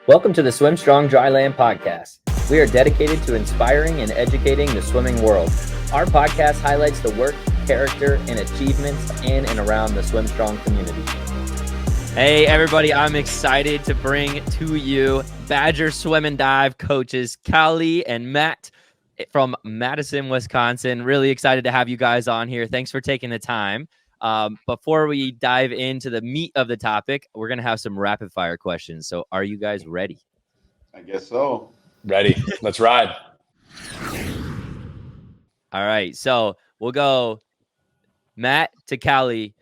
Welcome to the SwimStrong Dryland Podcast. We are dedicated to inspiring and educating the swimming world. Our podcast highlights the work, character, and achievements in and around the SwimStrong community. Hey, everybody, I'm excited to bring to you Badger Swim and Dive coaches Cauli and Matt from Madison, Wisconsin. Really excited to have you guys on here. Thanks for taking the time. Before we dive into the meat of the topic, we're going to have some rapid fire questions. So are you guys ready? I guess so. Ready. Let's ride. All right. So we'll go Matt to Cauli,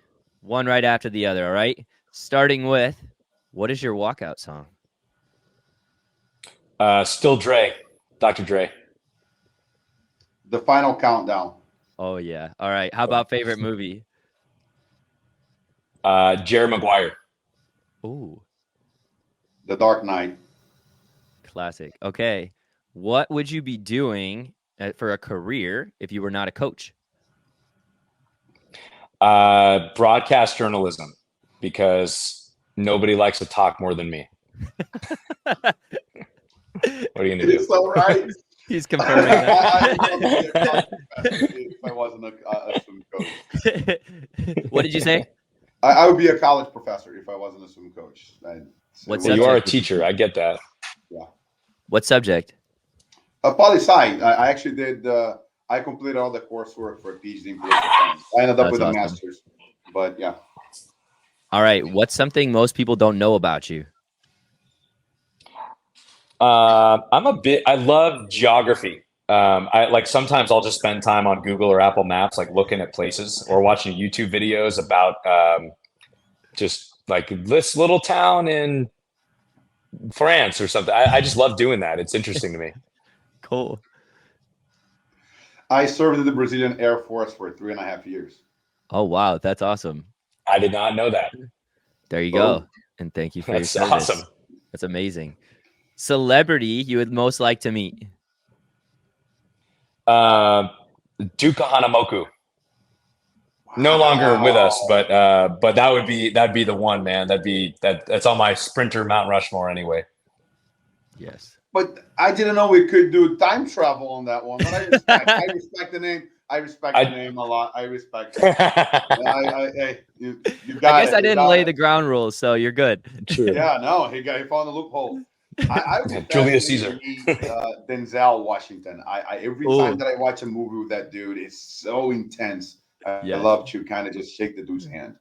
one right after the other. All right. Starting with, what is your walkout song? Still Dre. Dr. Dre. The Final Countdown. Oh, yeah. All right. How about favorite movie? Jerry Maguire. Ooh. The Dark Knight. Classic. Okay. What would you be doing for a career if you were not a coach? Broadcast journalism, because nobody likes to talk more than me. What are you going to do? It's all right. He's confirming that. If I wasn't a swim coach. What did you say? I would be a college professor if I wasn't a swim coach. What Well, you are a teacher. I get that. Yeah. What subject? Poli-sci. I actually did. I completed all the coursework for a PhD in political science. I ended up with a master's, but yeah. All right. What's something most people don't know about you? I love geography. Sometimes I'll just spend time on Google or Apple Maps, like looking at places or watching YouTube videos about just like this little town in France or something. I just love doing that. It's interesting to me. Cool. I served in the Brazilian Air Force for 3.5 years. Oh, wow. That's awesome. I did not know that. There you go. And thank you for your service. Awesome. That's amazing. Celebrity you would most like to meet? Duka Hanamoku. No longer with us, but that'd be the one, man. That's on my sprinter Mount Rushmore anyway. Yes. But I didn't know we could do time travel on that one. But I respect the name. I respect the name a lot. I respect it. You got I guess it. I didn't lay the ground rules, so you're good. True. Yeah, no, he found a loophole. I would Julius Caesar. Denzel Washington. Every time that I watch a movie with that dude, it's so intense. I love to kind of just shake the dude's hand.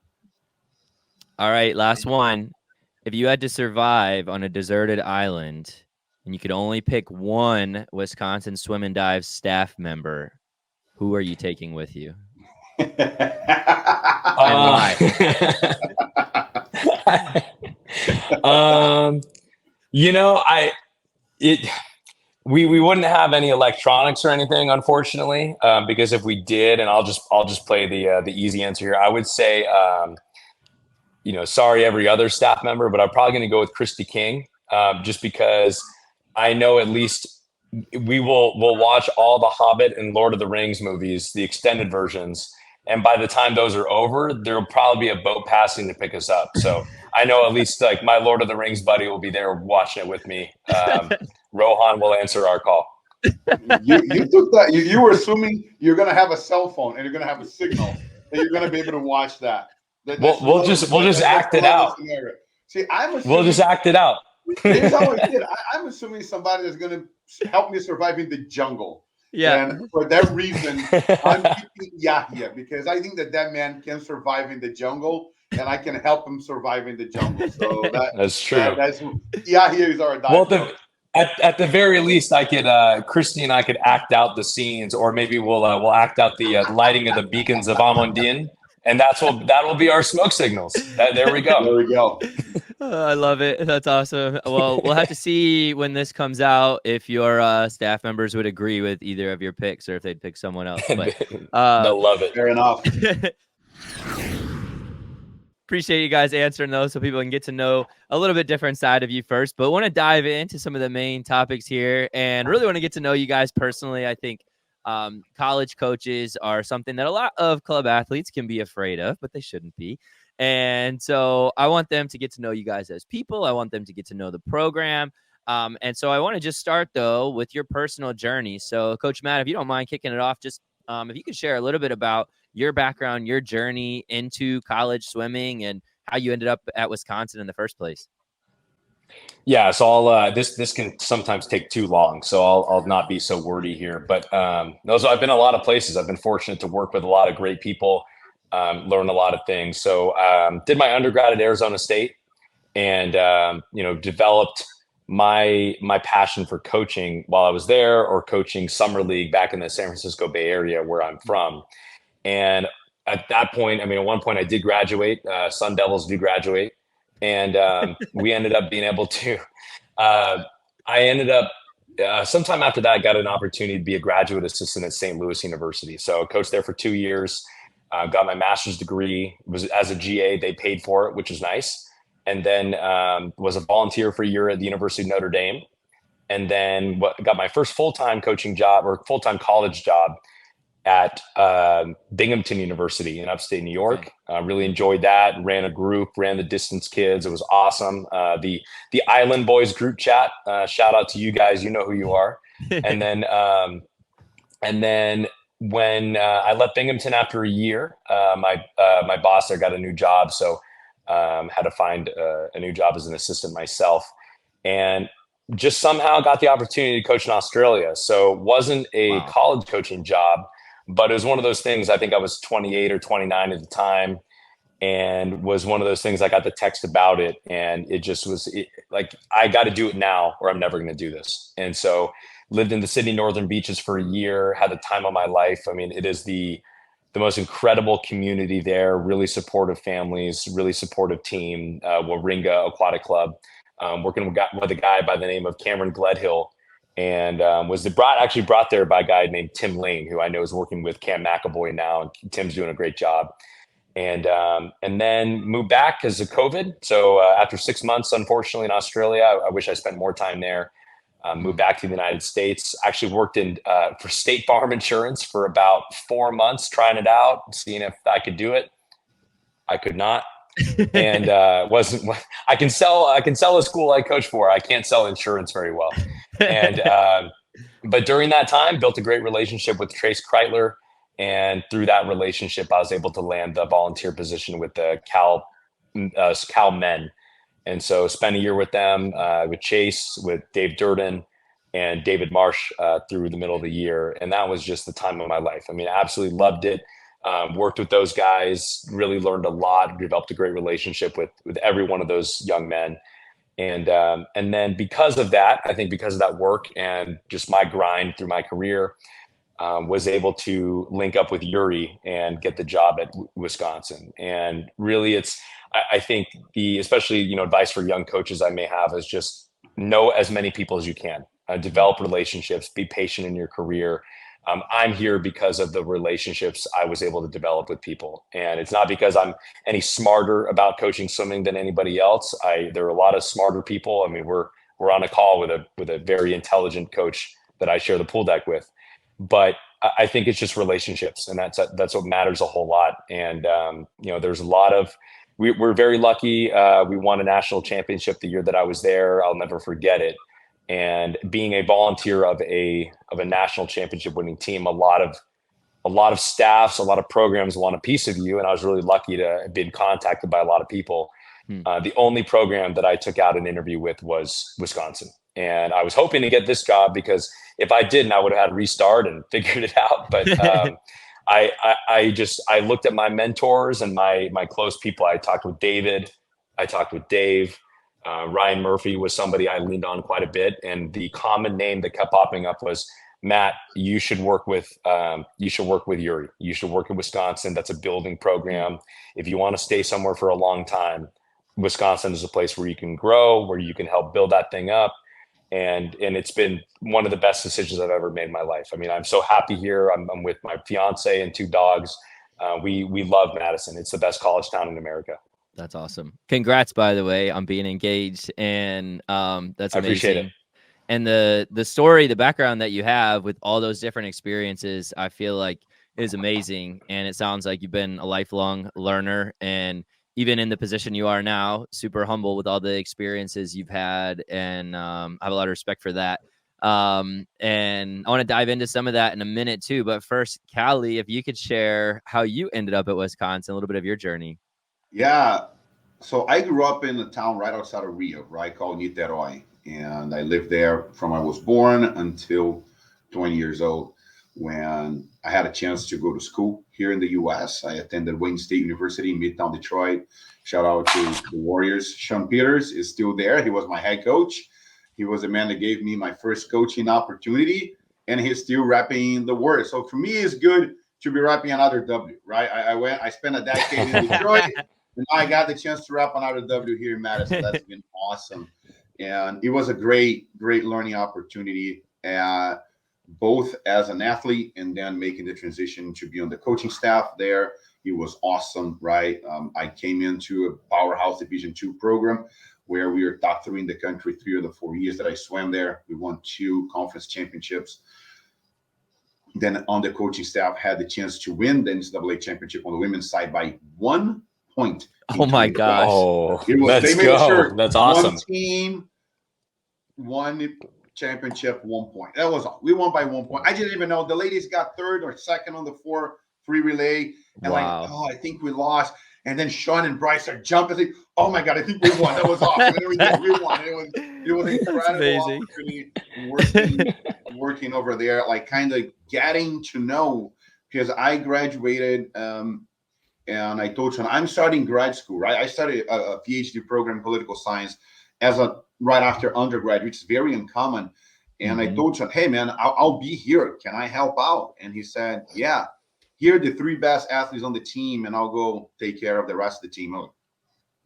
All right, last one. If you had to survive on a deserted island and you could only pick one Wisconsin Swim and Dive staff member, who are you taking with you? And why? We wouldn't have any electronics or anything, unfortunately, because if we did, and I'll just play the easy answer here, I would say, sorry every other staff member, but I'm probably going to go with Christy King, just because I know at least we'll watch all the Hobbit and Lord of the Rings movies, the extended versions. And by the time those are over, there'll probably be a boat passing to pick us up. So I know at least like my Lord of the Rings buddy will be there watching it with me. Rohan will answer our call. You took that. You were assuming you're going to have a cell phone and you're going to have a signal and you're going to be able to watch that. We'll just act it out. See, we'll just act it out. Here's how I did. I'm assuming somebody that's going to help me survive in the jungle. Yeah. And for that reason, I'm keeping Yahya because I think that man can survive in the jungle, and I can help him survive in the jungle. So that's true. Yahya is our dive. Well, at the very least, I could Christy and I could act out the scenes, or maybe we'll act out the lighting of the beacons of Amundine, and that will be our smoke signals. There we go. There we go. I love it. That's awesome. Well, we'll have to see when this comes out if your staff members would agree with either of your picks or if they'd pick someone else. But they'll love it. Fair enough. Appreciate you guys answering those so people can get to know a little bit different side of you first. But want to dive into some of the main topics here and really want to get to know you guys personally. I think college coaches are something that a lot of club athletes can be afraid of, but they shouldn't be. And so I want them to get to know you guys as people. I want them to get to know the program. And so I want to just start, though, with your personal journey. So, Coach Matt, if you don't mind kicking it off, just if you could share a little bit about your background, your journey into college swimming, and how you ended up at Wisconsin in the first place. Yeah, so I'll this can sometimes take too long, so I'll not be so wordy here. But I've been a lot of places. I've been fortunate to work with a lot of great people, learn a lot of things. So did my undergrad at Arizona State, and developed my passion for coaching while I was there, or coaching summer league back in the San Francisco Bay Area where I'm from. And at that point, at one point I did graduate. Sun Devils do graduate. And we ended up being able to, I ended up, sometime after that, I got an opportunity to be a graduate assistant at St. Louis University. So I coached there for 2 years, got my master's degree, was as a GA, they paid for it, which was nice. And then was a volunteer for a year at the University of Notre Dame. And then got my first full-time coaching job, or full-time college job, at Binghamton University in upstate New York. Really enjoyed that. Ran a group, ran the distance kids. It was awesome. The Island Boys group chat. Shout out to you guys. You know who you are. And then when I left Binghamton after a year, my boss there got a new job, so had to find a new job as an assistant myself, and just somehow got the opportunity to coach in Australia. So it wasn't a college coaching job, but it was one of those things. I think I was 28 or 29 at the time, and was one of those things. I got the text about it, and it just was like, I got to do it now or I'm never going to do this. And so lived in the Sydney Northern Beaches for a year, had the time of my life. It is the most incredible community there, really supportive families, really supportive team, Warringah Aquatic Club, working with a guy by the name of Cameron Gledhill, and was brought there by a guy named Tim Lane, who I know is working with Cam McAvoy now, and Tim's doing a great job. And then moved back because of COVID. So after 6 months, unfortunately, in Australia, I wish I spent more time there. Moved back to the United States. Actually worked for State Farm Insurance for about 4 months, trying it out, seeing if I could do it. I could not. And I can sell a school I coach for. I can't sell insurance very well. And but during that time, built a great relationship with Trace Kreitler, and through that relationship, I was able to land the volunteer position with the Cal men. And so spent a year with them, with Chase, with Dave Durden, and David Marsh through the middle of the year. And that was just the time of my life. Absolutely loved it. Worked with those guys, really learned a lot, developed a great relationship with every one of those young men. And then because of that, I think because of that work and just my grind through my career, was able to link up with Yuri and get the job at Wisconsin. And really I think especially advice for young coaches I may have is just know as many people as you can, develop relationships, be patient in your career. I'm here because of the relationships I was able to develop with people. And it's not because I'm any smarter about coaching swimming than anybody else. There are a lot of smarter people. We're on a call with a very intelligent coach that I share the pool deck with. But I think it's just relationships, and that's what matters a whole lot. And there's a lot of we're very lucky. We won a national championship the year that I was there. I'll never forget it. And being a volunteer of a national championship winning team, a lot of staffs, a lot of programs want a piece of you. And I was really lucky to have been contacted by a lot of people. The only program that I took out an interview with was Wisconsin. And I was hoping to get this job, because if I didn't, I would have had to restart and figured it out. But I looked at my mentors and my close people. I talked with David. I talked with Dave. Ryan Murphy was somebody I leaned on quite a bit. And the common name that kept popping up was, Matt, you should work with Yuri. You should work in Wisconsin. That's a building program. If you want to stay somewhere for a long time, Wisconsin is a place where you can grow, where you can help build that thing up. And it's been one of the best decisions I've ever made in my life. I'm so happy here. I'm with my fiance and 2 dogs. We love Madison. It's the best college town in America. That's awesome. Congrats, by the way, on being engaged. And that's amazing. I appreciate it. And the story, the background that you have with all those different experiences, I feel like is amazing. And it sounds like you've been a lifelong learner, and even in the position you are now, super humble with all the experiences you've had, and I have a lot of respect for that. And I want to dive into some of that in a minute too. But first, Cauli, if you could share how you ended up at Wisconsin, a little bit of your journey. Yeah. So I grew up in a town right outside of Rio, right, called Niterói. And I lived there from I was born until 20 years old, when I had a chance to go to school here in the U.S. I attended Wayne State University in Midtown Detroit. Shout out to the Warriors. Sean Peters is still there. He was my head coach. He was the man that gave me my first coaching opportunity, and he's still repping the Warriors. So for me, it's good to be repping another W, right? I spent a decade in Detroit, and I got the chance to rep another W here in Madison. That's been awesome. And it was a great learning opportunity, both as an athlete and then making the transition to be on the coaching staff there. It was awesome, right? I came into a powerhouse Division II program where we were top 3 in the country 3 of the 4 years that I swam there. We won 2 conference championships. Then on the coaching staff, had the chance to win the NCAA championship on the women's side by 1 point. Oh my gosh. Oh, let's go. Sure that's awesome. One team won championship 1 point. That was all. We won by 1 point. I didn't even know. The ladies got 3rd or 2nd on the 4 free relay. And I think we lost. And then Sean and Bryce are jumping. Like, oh my God, I think we won. That was awesome. We won. It was incredible opportunity working over there, like kind of getting to know, because I graduated and I told Sean, I'm starting grad school, right? I started a PhD program in political science right after undergrad, which is very uncommon. And I told Sean, hey man, I'll be here. Can I help out? And he said, yeah. Here are the 3 best athletes on the team, and I'll go take care of the rest of the team. Like,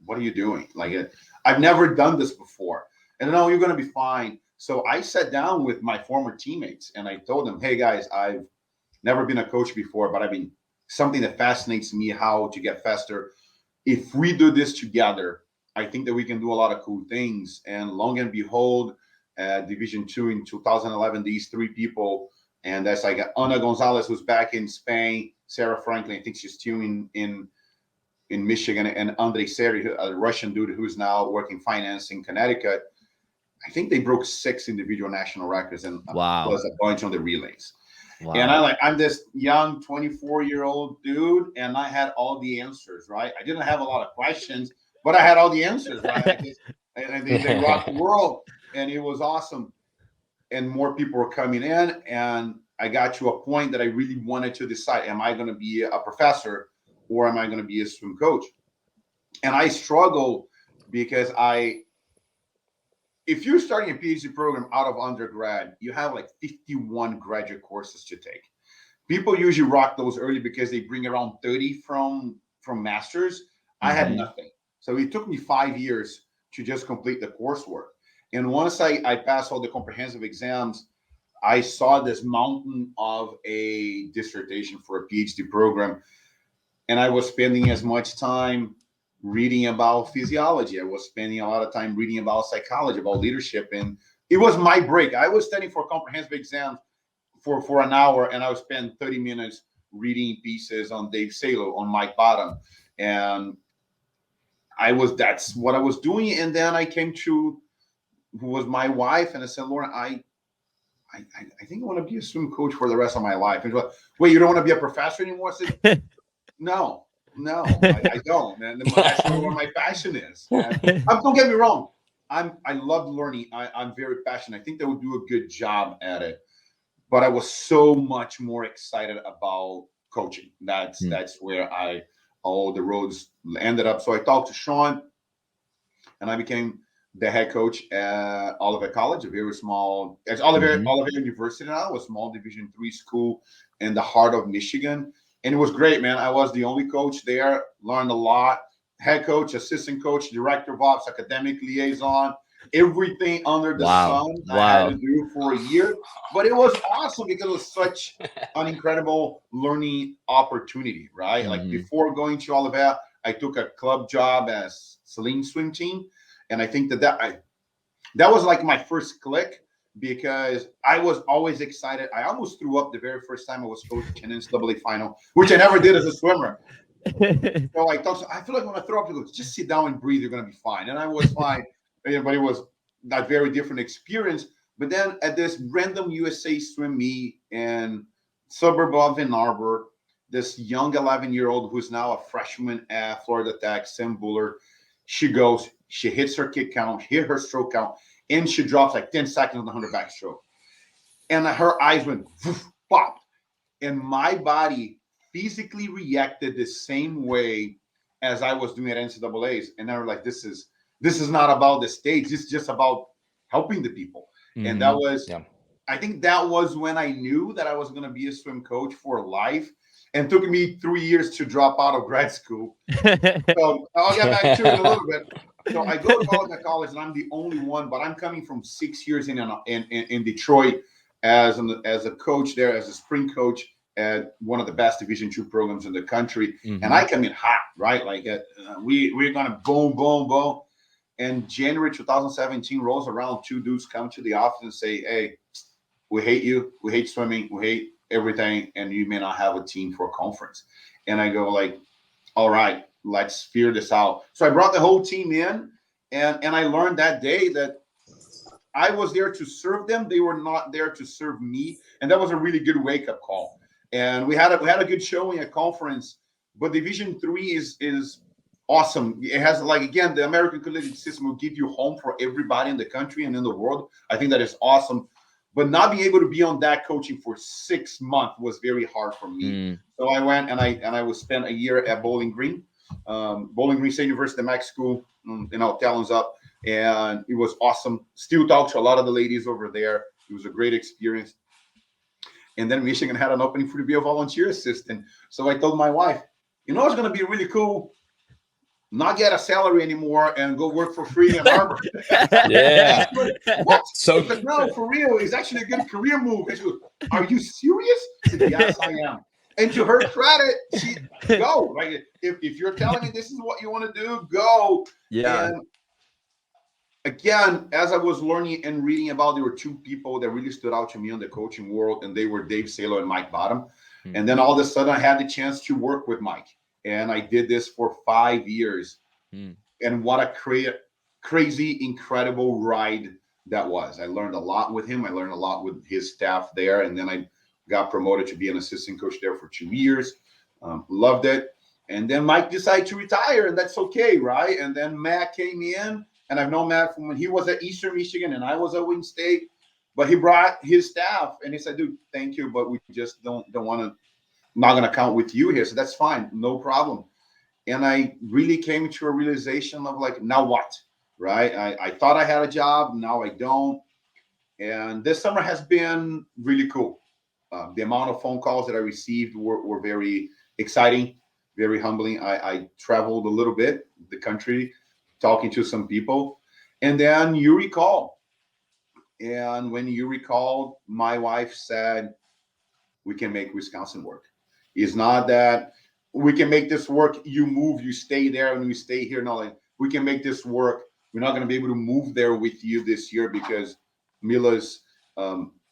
what are you doing? Like, I've never done this before. And no, you're going to be fine. So I sat down with my former teammates, and I told them, hey, guys, I've never been a coach before, but I've been something that fascinates me, how to get faster. If we do this together, I think that we can do a lot of cool things. And long and behold, Division II in 2011, these 3 people, and that's like Ana Gonzalez, who's back in Spain, Sarah Franklin, I think she's still in Michigan, and Andrei Seri, a Russian dude who's now working finance in Connecticut. I think they broke 6 individual national records and plus a bunch on the relays. Wow. And I'm this young 24-year-old dude, and I had all the answers, right? I didn't have a lot of questions, but I had all the answers, right? And they rocked the world, and it was awesome. And more people were coming in, and I got to a point that I really wanted to decide, am I going to be a professor or am I going to be a swim coach? And I struggle because if you're starting a PhD program out of undergrad, you have like 51 graduate courses to take. People usually rock those early because they bring around 30 from masters. I had nothing. So it took me 5 years to just complete the coursework. And once I passed all the comprehensive exams, I saw this mountain of a dissertation for a PhD program. And I was spending as much time reading about physiology. I was spending a lot of time reading about psychology, about leadership. And it was my break. I was studying for comprehensive exams for an hour, and I would spend 30 minutes reading pieces on Dave Salo, on Mike Bottom. And that's what I was doing. And then I came to who was my wife, and I said, Lauren, I think I want to be a swim coach for the rest of my life. And she's like, wait, you don't want to be a professor anymore? I said, no, I don't. And that's not where my passion is. Don't get me wrong. I love learning. I'm very passionate. I think they would do a good job at it. But I was so much more excited about coaching. That's where all the roads ended up. So I talked to Sean, and I became the head coach at Olivet College, a very small, it's Olivet University now, a small Division III school in the heart of Michigan. And it was great, man. I was the only coach there, learned a lot. Head coach, assistant coach, director of ops, academic liaison, everything under the sun I had to do for a year. But it was awesome because it was such an incredible learning opportunity, right? Like before going to Olivet, I took a club job as Celine swim team. And I think that was like my first click, because I was always excited. I almost threw up the very first time I was coaching an NCAA final, which I never did as a swimmer. So I thought, I feel like when I throw up, he goes, just sit down and breathe. You're going to be fine. And I was fine. But it was that very different experience. But then at this random USA swim meet in suburb of Ann Arbor, this young 11-year-old who's now a freshman at Florida Tech, Sam Buller, she goes, she hits her kick count, hit her stroke count, and she drops like 10 seconds on the 100 backstroke. And her eyes went, popped. And my body physically reacted the same way as I was doing at NCAAs. And I was like, this is not about the stage. It's just about helping the people. Mm-hmm. And that was, I think that was when I knew that I was going to be a swim coach for life. And took me 3 years to drop out of grad school. So I'll get back to it in a little bit. So I go to college, and I'm the only one, but I'm coming from 6 years in Detroit as a coach there, as a spring coach at one of the best Division II programs in the country. Mm-hmm. And I come in hot, right? Like we're going to boom, boom, boom. And January 2017 rolls around, 2 dudes come to the office and say, hey, we hate you. We hate swimming. We hate everything. And you may not have a team for a conference. And I go like, all right, let's figure this out. So I brought the whole team in, and I learned that day that I was there to serve them. They were not there to serve me. And that was a really good wake-up call. And we had a good showing at conference, but Division III is awesome. It has, like, again, the American collegiate system will give you home for everybody in the country and in the world. I think that is awesome. But not being able to be on that coaching for 6 months was very hard for me. So I went and I was spent a year at Bowling Green State University, Mac School, talents up. And it was awesome. Still talk to a lot of the ladies over there. It was a great experience. And then Michigan had an opening for to be a volunteer assistant. So I told my wife, it's going to be really cool. Not get a salary anymore and go work for free in Harvard. Yeah. What? So said, no, for real. It's actually a good career move. And she goes, are you serious? I said, yes, I am. And to her credit, she go. Like if you're telling me this is what you want to do, go. Yeah. And again, as I was learning and reading about, there were 2 people that really stood out to me in the coaching world, and they were Dave Salo and Mike Bottom. Mm-hmm. And then all of a sudden I had the chance to work with Mike. And I did this for 5 years. And what a crazy, incredible ride that was. I learned a lot with him. I learned a lot with his staff there. And then I got promoted to be an assistant coach there for 2 years. Loved it. And then Mike decided to retire, and that's okay, right? And then Matt came in, and I've known Matt from when he was at Eastern Michigan and I was at Wayne State. But he brought his staff, and he said, dude, thank you, but we just don't want to. Not going to count with you here. So that's fine. No problem. And I really came to a realization of like, now what? Right. I thought I had a job. Now I don't. And this summer has been really cool. The amount of phone calls that I received were very exciting, very humbling. I traveled a little bit the country, talking to some people. And then Yuri called. And when Yuri called, my wife said, we can make Wisconsin work. It's not that we can make this work. You move, you stay there, and we stay here. No, like we can make this work. We're not going to be able to move there with you this year because Mila's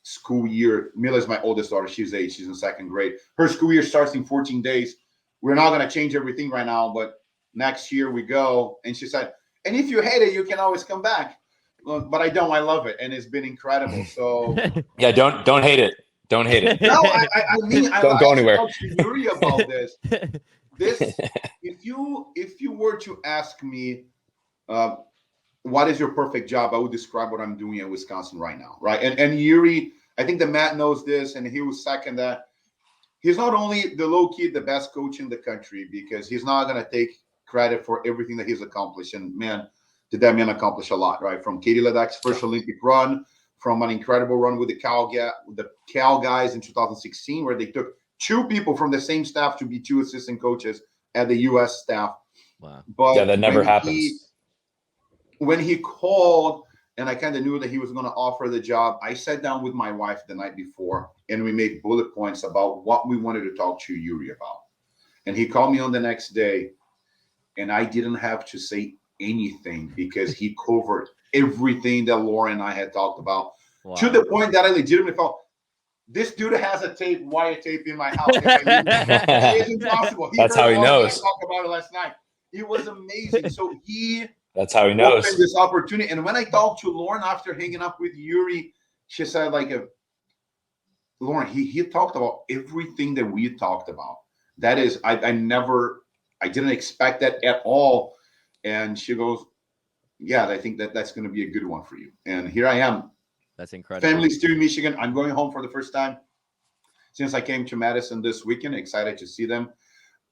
school year. Mila's my oldest daughter. She's 8. She's in 2nd grade. Her school year starts in 14 days. We're not going to change everything right now, but next year we go. And she said, and if you hate it, you can always come back. But I don't. I love it, and it's been incredible. So yeah, don't hate it. Don't hate it. No, I mean, don't go anywhere. I'm curious about this. If you were to ask me, what is your perfect job? I would describe what I'm doing at Wisconsin right now, right? And Yuri, I think that Matt knows this, and he will second that. He's not only the low key, the best coach in the country, because he's not going to take credit for everything that he's accomplished. And man, did that man accomplish a lot, right? From Katie Ledak's first Olympic run. From an incredible run with the Cal guys in 2016, where they took 2 people from the same staff to be 2 assistant coaches at the U.S. staff. Wow. But yeah, that never happens. When he called, and I kind of knew that he was going to offer the job, I sat down with my wife the night before, and we made bullet points about what we wanted to talk to Yuri about. And he called me on the next day, and I didn't have to say anything because he covered everything that Laura and I had talked about. Wow. To the point that I legitimately felt this dude has a wire tape in my house. If I leave it. It's impossible. That's how he knows. Talk about it last night. It was amazing. So that's how he knows this opportunity. And when I talked to Lauren after hanging up with Yuri, she said, Lauren, he talked about everything that we talked about. That is, I didn't expect that at all. And she goes, yeah, I think that's going to be a good one for you. And here I am. That's incredible. Family still in Michigan. I'm going home for the first time since I came to Madison this weekend. Excited to see them.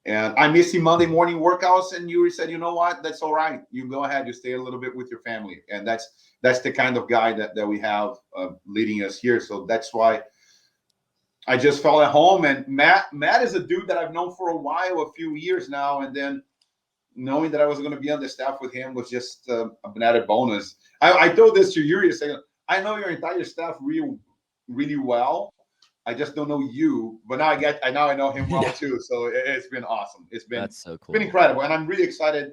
And I missed the Monday morning workouts. And Yuri said, you know what? That's all right. You go ahead. You stay a little bit with your family. And that's the kind of guy that we have leading us here. So that's why I just felt at home. And Matt is a dude that I've known for a while, a few years now. And then knowing that I was going to be on the staff with him was just an added bonus. I told this to Yuri, saying, I know your entire staff really, really well. I just don't know you, but now I know him well too. So it's been awesome. That's so cool. It's been incredible, and I'm really excited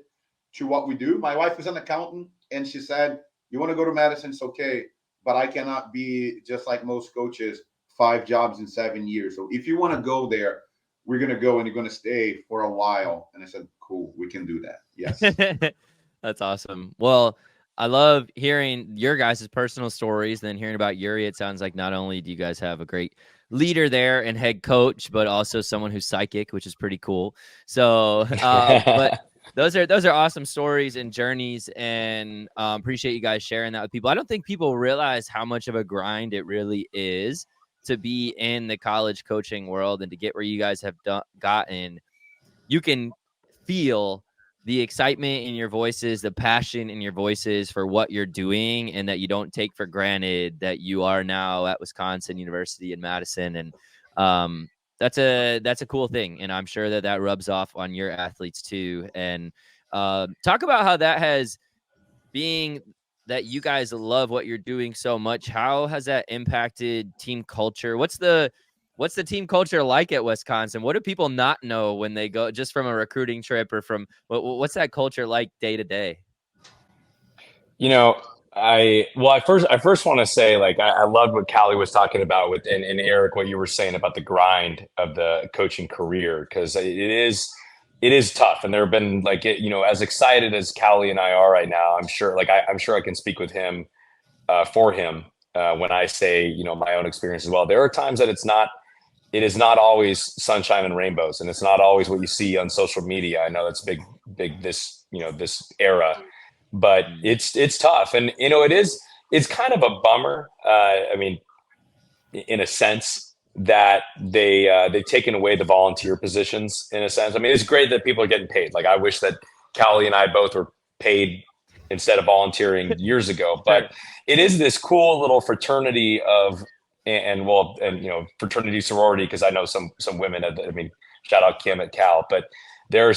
to what we do. My wife is an accountant, and she said, "You want to go to Madison? It's okay, but I cannot be just like most coaches, 5 jobs in 7 years. So if you want to go there, we're gonna go, and you're gonna stay for a while." And I said, "Cool, we can do that." Yes, that's awesome. Well, I love hearing your guys' personal stories. Then hearing about Yuri, it sounds like not only do you guys have a great leader there and head coach, but also someone who's psychic, which is pretty cool. So, but those are awesome stories and journeys, and appreciate you guys sharing that with people. I don't think people realize how much of a grind it really is to be in the college coaching world and to get where you guys have gotten. You can feel the excitement in your voices, the passion in your voices for what you're doing, and that you don't take for granted that you are now at Wisconsin University in Madison. And that's a cool thing. And I'm sure that rubs off on your athletes too. And talk about how that has, being that you guys love what you're doing so much, how has that impacted team culture? What's the team culture like at Wisconsin? What do people not know when they go just from a recruiting trip, or from what's that culture like day to day? I first want to say, like, I loved what Cauli was talking about with, and Eric, what you were saying about the grind of the coaching career, because it is tough. And there have been, like, as excited as Cauli and I are right now, I'm sure I can speak with him for him when I say, my own experience as well. There are times that it is not always sunshine and rainbows, and it's not always what you see on social media. I know that's big this era, but it's tough. And, it's kind of a bummer. In a sense that they've taken away the volunteer positions in a sense. It's great that people are getting paid. Like, I wish that Cauli and I both were paid instead of volunteering years ago, but it is this cool little fraternity of, and fraternity sorority, because I know some women, shout out Kim at Cal, but there are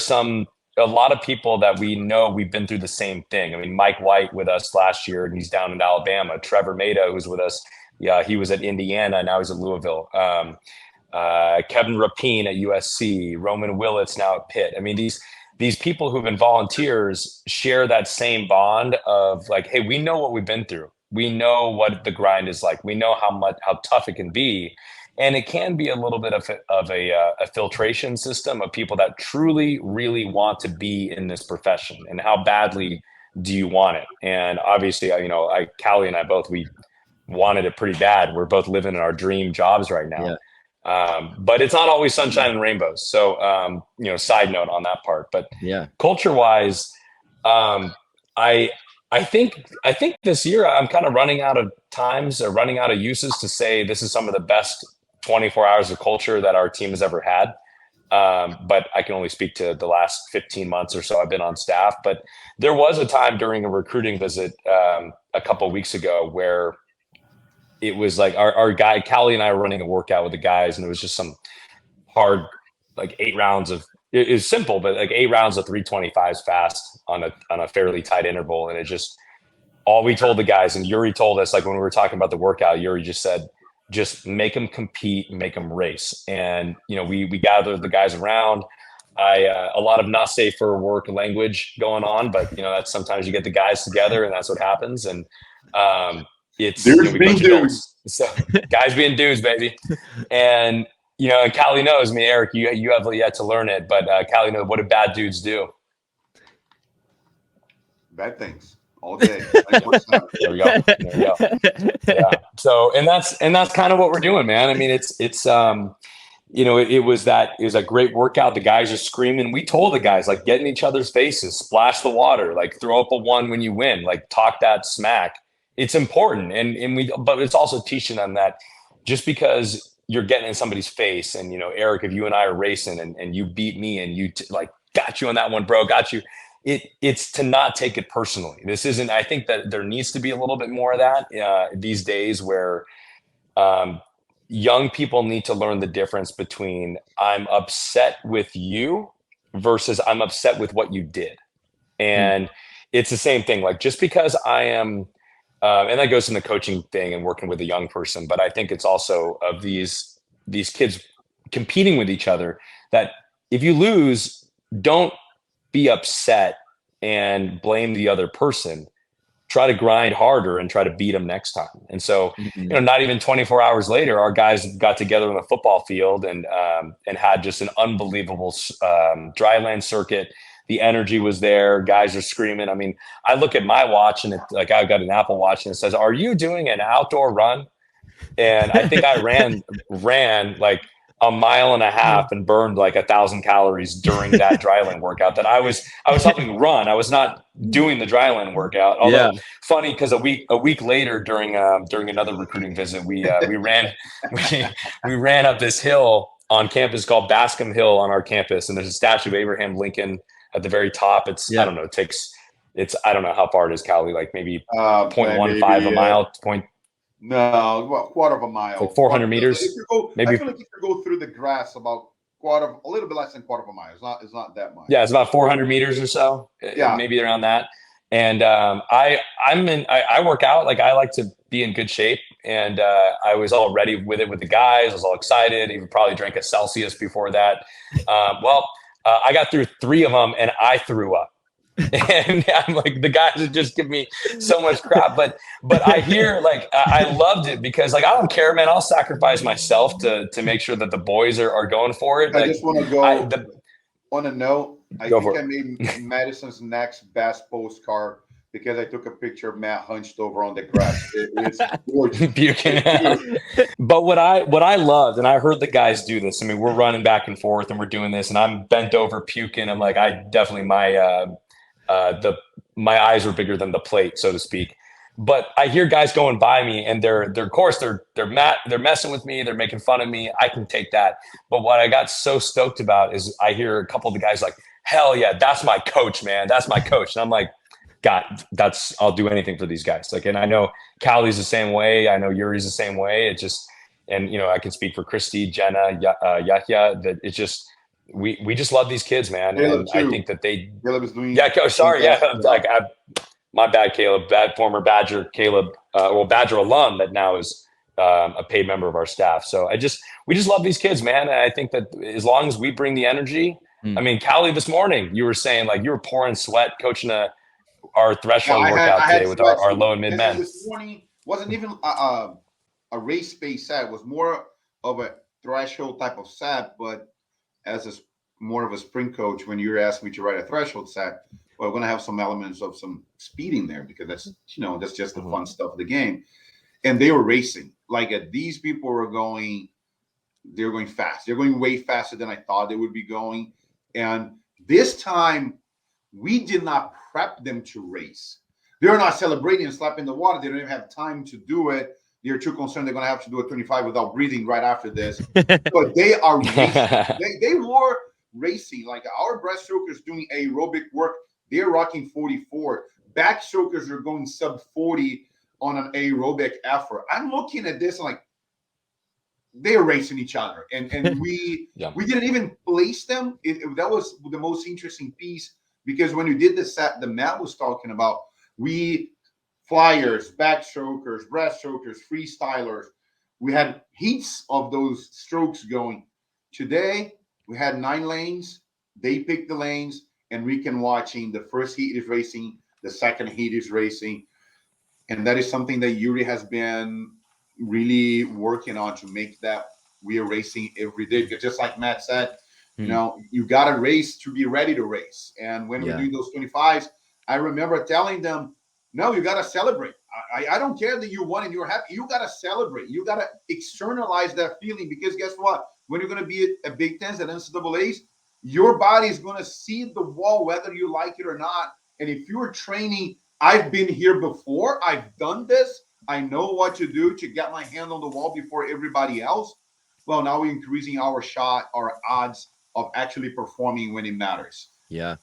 a lot of people that we know, we've been through the same thing. Mike White with us last year, and he's down in Alabama. Trevor Maida, who's with us, he was at Indiana, now he's at Louisville. Kevin Rapine at USC, Roman Willits now at Pitt. These people who've been volunteers share that same bond of, like, hey, we know what we've been through. We know what the grind is like. We know how tough it can be. And it can be a little bit of a filtration system of people that truly, really want to be in this profession. And how badly do you want it? And obviously, Cauli and I both, we wanted it pretty bad. We're both living in our dream jobs right now. Yeah. But it's not always sunshine and rainbows. So, side note on that part. But culture-wise, I think this year I'm kind of running out of uses to say this is some of the best 24 hours of culture that our team has ever had. But I can only speak to the last 15 months or so I've been on staff. But there was a time during a recruiting visit a couple of weeks ago where it was like our guy, Cauli and I were running a workout with the guys, and it was just some hard, like 8 rounds of, it was simple, but like 8 rounds of 325s fast on a fairly tight interval. And it just, all we told the guys, and Yuri told us, like when we were talking about the workout, Yuri just said, just make them compete, make them race. And, we gathered the guys around. A lot of not safe for work language going on, but that's sometimes you get the guys together and that's what happens. And it's Dudes we being bunch of adults. So guys being dudes, baby. And and Cauli knows me, Eric. You have yet to learn it, but Cauli knows, what do bad dudes do? Bad things all day. There we go. Yeah. So and that's kind of what we're doing, man. I mean, it was a great workout. The guys are screaming. We told the guys, like, get in each other's faces, splash the water, like throw up a 1 when you win, like talk that smack. It's important. But it's also teaching them that just because you're getting in somebody's face and, Eric, if you and I are racing and you beat me and you got you on that one, bro, got you. It's to not take it personally. I think that there needs to be a little bit more of that these days where, young people need to learn the difference between I'm upset with you versus I'm upset with what you did. And it's the same thing. Like, just because I am, and that goes in the coaching thing and working with a young person, but I think it's also of these kids competing with each other, that if you lose, don't be upset and blame the other person. Try to grind harder and try to beat them next time. And so, not even 24 hours later, our guys got together on the football field and had just an unbelievable dryland circuit. The energy was there. Guys are screaming. I mean, I look at my watch and I've got an Apple Watch and it says, "Are you doing an outdoor run?" And I think I ran like a mile and a half and burned like 1,000 calories during that dryland workout that I was helping run. I was not doing the dryland workout. Although funny, because a week later during another recruiting visit, we ran up this hill on campus called Bascom Hill on our campus, and there's a statue of Abraham Lincoln at the very top. It's I don't know. I don't know how far it is, Cauli, like maybe 0.15 a mile. No, about quarter of a mile. Like 400 meters. Maybe. I feel like if you go through the grass about a little bit less than quarter of a mile. It's not that much. Yeah, it's about 400 meters or so. Yeah, maybe around that. And I work out. Like, I like to be in good shape, and I was all ready with it with the guys. I was all excited. Even probably drank a Celsius before that. I got through 3 of them, and I threw up. And I'm like, the guys would just give me so much crap, but I hear, like, I loved it because, like, I don't care, man. I'll sacrifice myself to make sure that the boys are going for it. I just want to go on a note. I made Madison's next best postcard because I took a picture of Matt hunched over on the grass. It's gorgeous. But what I loved, and I heard the guys do this. I mean, we're running back and forth and we're doing this, and I'm bent over puking. I'm like, my eyes were bigger than the plate, so to speak. But I hear guys going by me, and they're messing with me, they're making fun of me. I can take that. But what I got so stoked about is I hear a couple of the guys like, "Hell yeah, that's my coach, man. That's my coach." And I'm like, God, I'll do anything for these guys. Like, and I know Cauli's the same way. I know Yuri's the same way. It just, and I can speak for Christy, Jenna, Yahya, that it's just, we just love these kids, man. And I think that Caleb is doing. Yeah. Sorry. Yeah. Like, my bad, Caleb, former Badger Caleb, Badger alum that now is a paid member of our staff. So we just love these kids, man. And I think that as long as we bring the energy, I mean, Cauli, this morning you were saying, like, you were pouring sweat coaching our threshold workout today with our low and mid men. This morning wasn't even a race-based set. It was more of a threshold type of set, but as more of a sprint coach, when you asked me to write a threshold set, well, we're going to have some elements of some speeding there because that's just the fun stuff of the game. And they were racing. Like, these people were they're going fast. They're going way faster than I thought they would be going. And this time, we did not prep them to race. They're not celebrating and slapping the water. They don't even have time to do it. They're too concerned they're going to have to do a 25 without breathing right after this. But they are racing. They were racing. Like, our breaststrokers doing aerobic work, they're rocking 44. Backstrokers are going sub 40 on an aerobic effort. I'm looking at this and, like, they're racing each other. And we didn't even place them. That was the most interesting piece, because when you did the set that Matt was talking about, flyers, backstrokers, breaststrokers, freestylers, we had heats of those strokes going. Today, we had 9 lanes. They picked the lanes, and we can watching the first heat is racing, the second heat is racing. And that is something that Yuri has been really working on to make that we are racing every day. Because just like Matt said, you got to race to be ready to race. And when we're doing those 25s, I remember telling them, no, you got to celebrate. I don't care that you won and you're happy. You got to celebrate. You got to externalize that feeling, because guess what? When you're going to be at Big Tens, at NCAAs, your body is going to see the wall, whether you like it or not. And if you're training, I've been here before, I've done this, I know what to do to get my hand on the wall before everybody else. Well, now we're increasing our odds of actually performing when it matters. Yeah.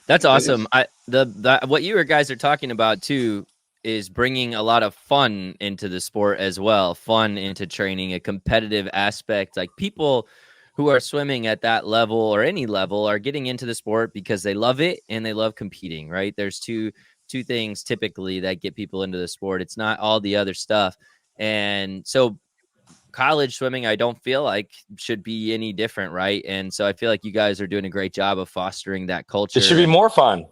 That's awesome. What you guys are talking about too is bringing a lot of fun into the sport as well. Fun into training, a competitive aspect. Like, people who are swimming at that level or any level are getting into the sport because they love it and they love competing, right? There's two things typically that get people into the sport. It's not all the other stuff. And so college swimming, I don't feel like should be any different, right? And so I feel like you guys are doing a great job of fostering that culture. It should be more fun.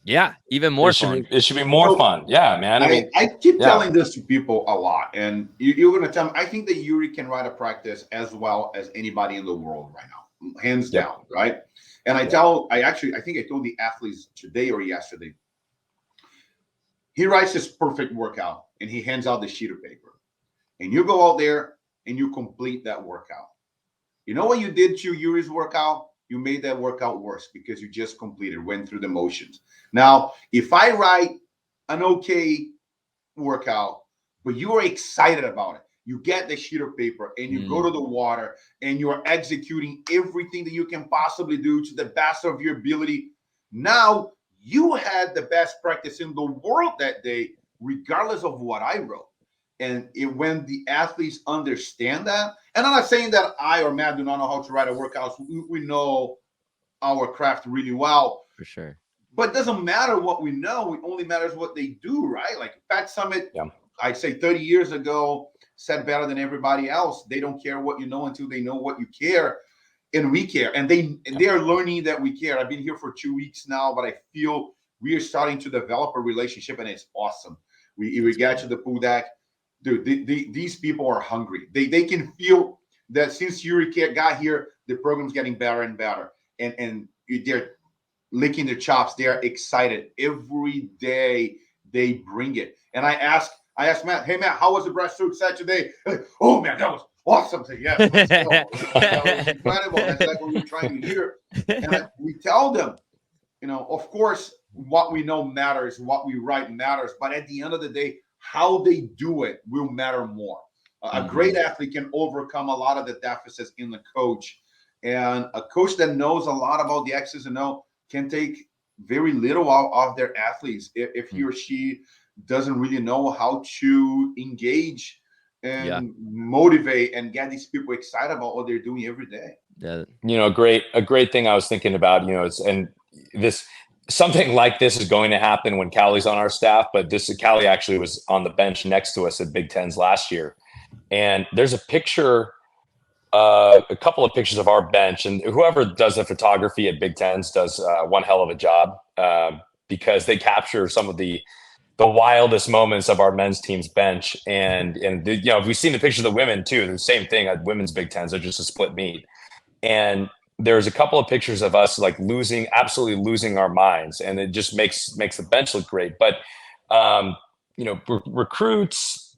Yeah, even more fun. It should be more fun. Yeah, man. I keep telling this to people a lot, and you're going to tell me, I think that Yuri can ride a practice as well as anybody in the world right now, hands down, right? And I think I told the athletes today or yesterday, he writes his perfect workout and he hands out the sheet of paper, and you go out there and you complete that workout. You know what you did to Yuri's workout? You made that workout worse because you just went through the motions. Now, if I write an okay workout, but you are excited about it, you get the sheet of paper and you go to the water and you're executing everything that you can possibly do to the best of your ability. Now you had the best practice in the world that day, regardless of what I wrote. And when the athletes understand that, and I'm not saying that I or Matt do not know how to write a workout. We know our craft really well. For sure. But it doesn't matter what we know. It only matters what they do, right? Like Pat Summit, I'd say 30 years ago, said better than everybody else. They don't care what you know until they know what you care. And we care. And they are learning that we care. I've been here for 2 weeks now, but I feel we are starting to develop a relationship, and it's awesome. We get to the pool deck. Dude, these people are hungry. They can feel that since Yuri got here, the program's getting better and better. And they're licking their chops. They're excited. Every day they bring it. And I asked Matt, hey, Matt, how was the breaststroke set today? Like, oh, man, that was awesome. I said, yeah, that was incredible. That's like what we're trying to hear. And we tell them, of course, what we know matters, what we write matters. But at the end of the day, how they do it will matter more. A great athlete can overcome a lot of the deficits in the coach. And a coach that knows a lot about the X's and O can take very little out of their athletes if he or she doesn't really know how to engage and motivate and get these people excited about what they're doing every day. Yeah. A great thing I was thinking about, something like this is going to happen when Cauli's on our staff, but Cauli actually was on the bench next to us at Big Tens last year. And there's a picture, a couple of pictures of our bench, and whoever does the photography at Big Tens does one hell of a job because they capture some of the wildest moments of our men's team's bench. And we've seen the picture of the women too, the same thing at women's Big Tens, they're just a split meet. And there's a couple of pictures of us like absolutely losing our minds, and it just makes the bench look great. But recruits,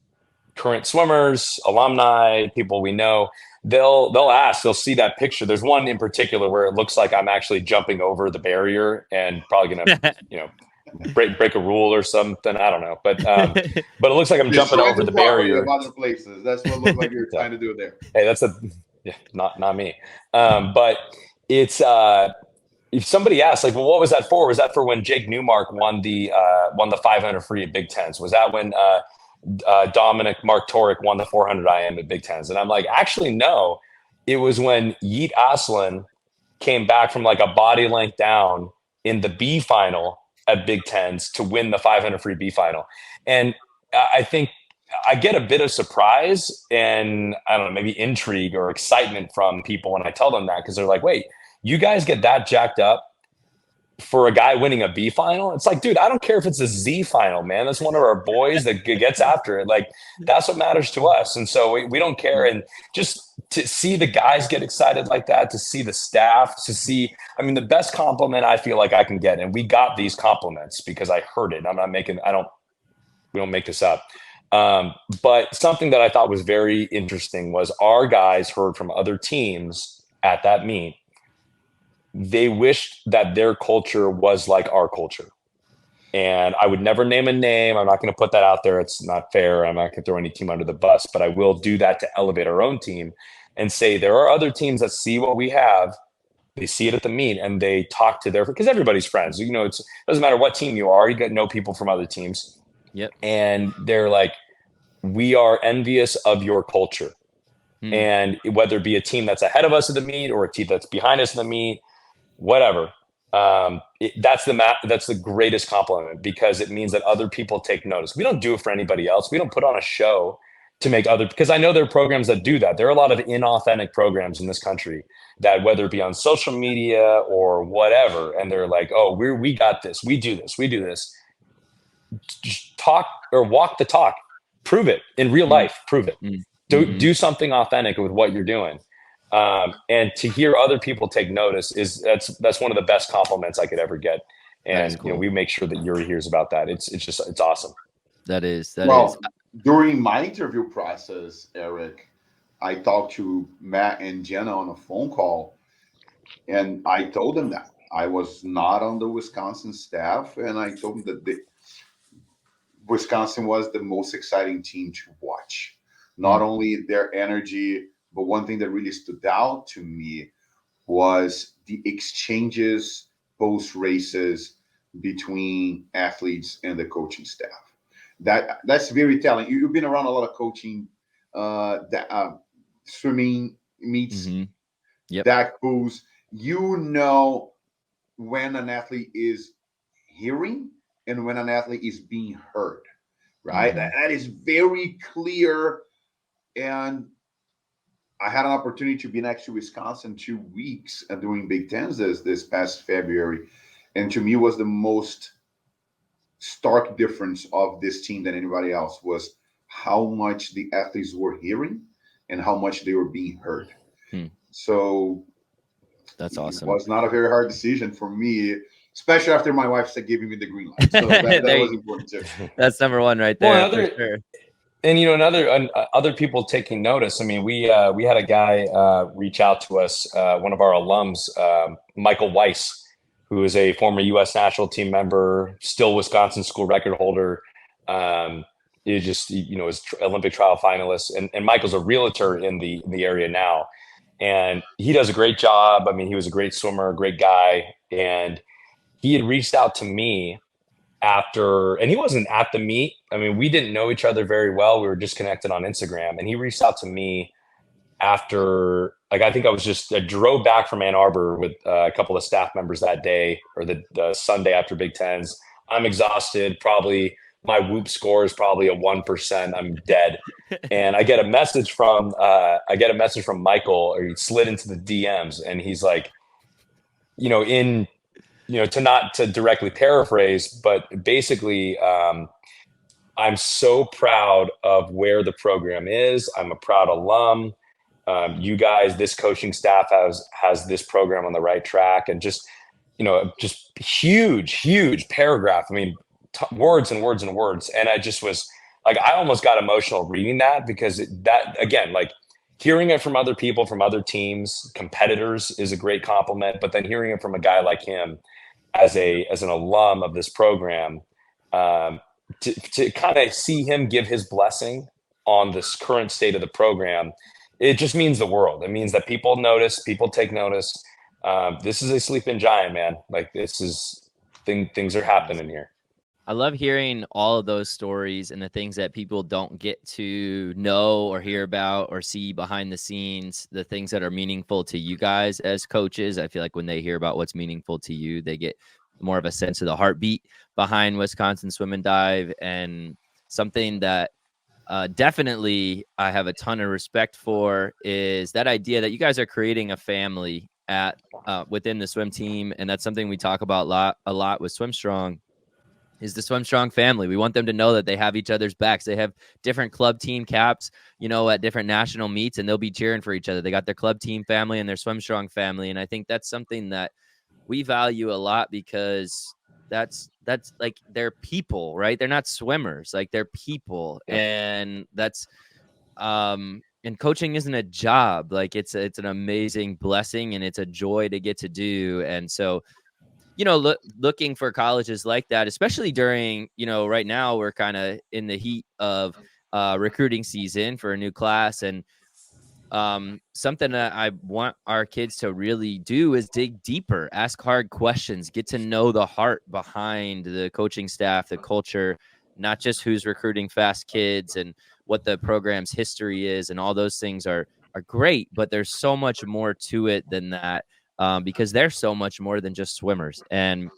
current swimmers, alumni, people we know, they'll see that picture. There's one in particular where it looks like I'm actually jumping over the barrier and probably gonna break a rule or something. I don't know, but it looks like I'm jumping over the barrier. Of other places. That's what it looks like you're trying to do there. Hey, not me. But it's if somebody asks, like, well, what was that for? Was that for when Jake Newmark won the 500 free at Big Tens? Was that when Dominic Mark Torek won the 400 IM at Big Tens? And I'm like, actually, no. It was when Yeet Aslan came back from like a body length down in the B final at Big Tens to win the 500 free B final. And I think I get a bit of surprise and I don't know, maybe intrigue or excitement from people when I tell them that, because they're like, wait, you guys get that jacked up for a guy winning a B final, it's like, dude, I don't care if it's a Z final, man. That's one of our boys that gets after it. Like, that's what matters to us. And so we don't care. And just to see the guys get excited like that, to see the staff, to see, I mean, the best compliment I feel like I can get, and we got these compliments because I heard it. We don't make this up. But something that I thought was very interesting was our guys heard from other teams at that meet. They wished that their culture was like our culture. And I would never name a name. I'm not going to put that out there. It's not fair. I'm not going to throw any team under the bus, but I will do that to elevate our own team and say there are other teams that see what we have. They see it at the meet and they talk to because everybody's friends. You know, it doesn't matter what team you are. You get to know people from other teams. Yep. And they're like, we are envious of your culture. And whether it be a team that's ahead of us at the meet or a team that's behind us in the meet, whatever. That's the greatest compliment because it means that other people take notice. We don't do it for anybody else. We don't put on a show to make because I know there are programs that do that. There are a lot of inauthentic programs in this country that whether it be on social media or whatever, and they're like, oh, we got this. We do this. Just talk or walk the talk. Prove it in real life. Prove it. Do something authentic with what you're doing. And to hear other people take notice that's one of the best compliments I could ever get. And cool. We make sure that Yuri hears about that. It's awesome. That is. During my interview process, Eric, I talked to Matt and Jenna on a phone call, and I told them that I was not on the Wisconsin staff, and I told them that Wisconsin was the most exciting team to watch. Not only their energy, but one thing that really stood out to me was the exchanges post races between athletes and the coaching staff. That's very telling. You've been around a lot of coaching, swimming meets, DAC pools. You know when an athlete is hearing and when an athlete is being heard, right? That is very clear. And I had an opportunity to be next to Wisconsin 2 weeks during Big Tens this past February. And to me was the most stark difference of this team than anybody else was how much the athletes were hearing and how much they were being heard. So that's awesome. It was not a very hard decision for me, especially after my wife said giving me the green light. So that was important too. That's number one right there. For sure. And other people taking notice. I mean, we had a guy reach out to us, one of our alums, Michael Weiss, who is a former U.S. national team member, still Wisconsin school record holder. Is Olympic trial finalist, and Michael's a realtor in the area now, and he does a great job. I mean, he was a great swimmer, great guy, and he had reached out to me after, and he wasn't at the meet. I mean, we didn't know each other very well. We were just connected on Instagram, and he reached out to me after, like, I think I drove back from Ann Arbor with a couple of staff members that day, or the Sunday after Big Tens. I'm exhausted. Probably my whoop score is probably a 1%. I'm dead. And I get a message from Michael, or he slid into the DMs, and he's like, to directly paraphrase, but basically, I'm so proud of where the program is. I'm a proud alum. You guys, this coaching staff has this program on the right track, and just huge paragraph. I mean, words and words and words. And I just was like, I almost got emotional reading that, because that, again, like, hearing it from other people, from other teams, competitors, is a great compliment. But then hearing it from a guy like him as an alum of this program, to kind of see him give his blessing on this current state of the program, it just means the world. It means that people notice, people take notice. This is a sleeping giant, man. Like, this is things are happening here. I love hearing all of those stories and the things that people don't get to know or hear about or see behind the scenes, the things that are meaningful to you guys as coaches. I feel like when they hear about what's meaningful to you, they get more of a sense of the heartbeat behind Wisconsin Swim and Dive. And something that definitely I have a ton of respect for is that idea that you guys are creating a family at within the swim team, and that's something we talk about a lot with SwimStrong, is the SwimStrong family. We want them to know that they have each other's backs. They have different club team caps, at different national meets, and they'll be cheering for each other. They got their club team family and their SwimStrong family. And I think that's something that we value a lot, because that's like, they're people, right? They're not swimmers, like they're people. Yeah. And that's, and coaching isn't a job. Like it's an amazing blessing, and it's a joy to get to do. And so, looking for colleges like that, especially during, right now we're kind of in the heat of recruiting season for a new class. And something that I want our kids to really do is dig deeper, ask hard questions, get to know the heart behind the coaching staff, the culture, not just who's recruiting fast kids and what the program's history is. And all those things are great, but there's so much more to it than that. Because they're so much more than just swimmers. And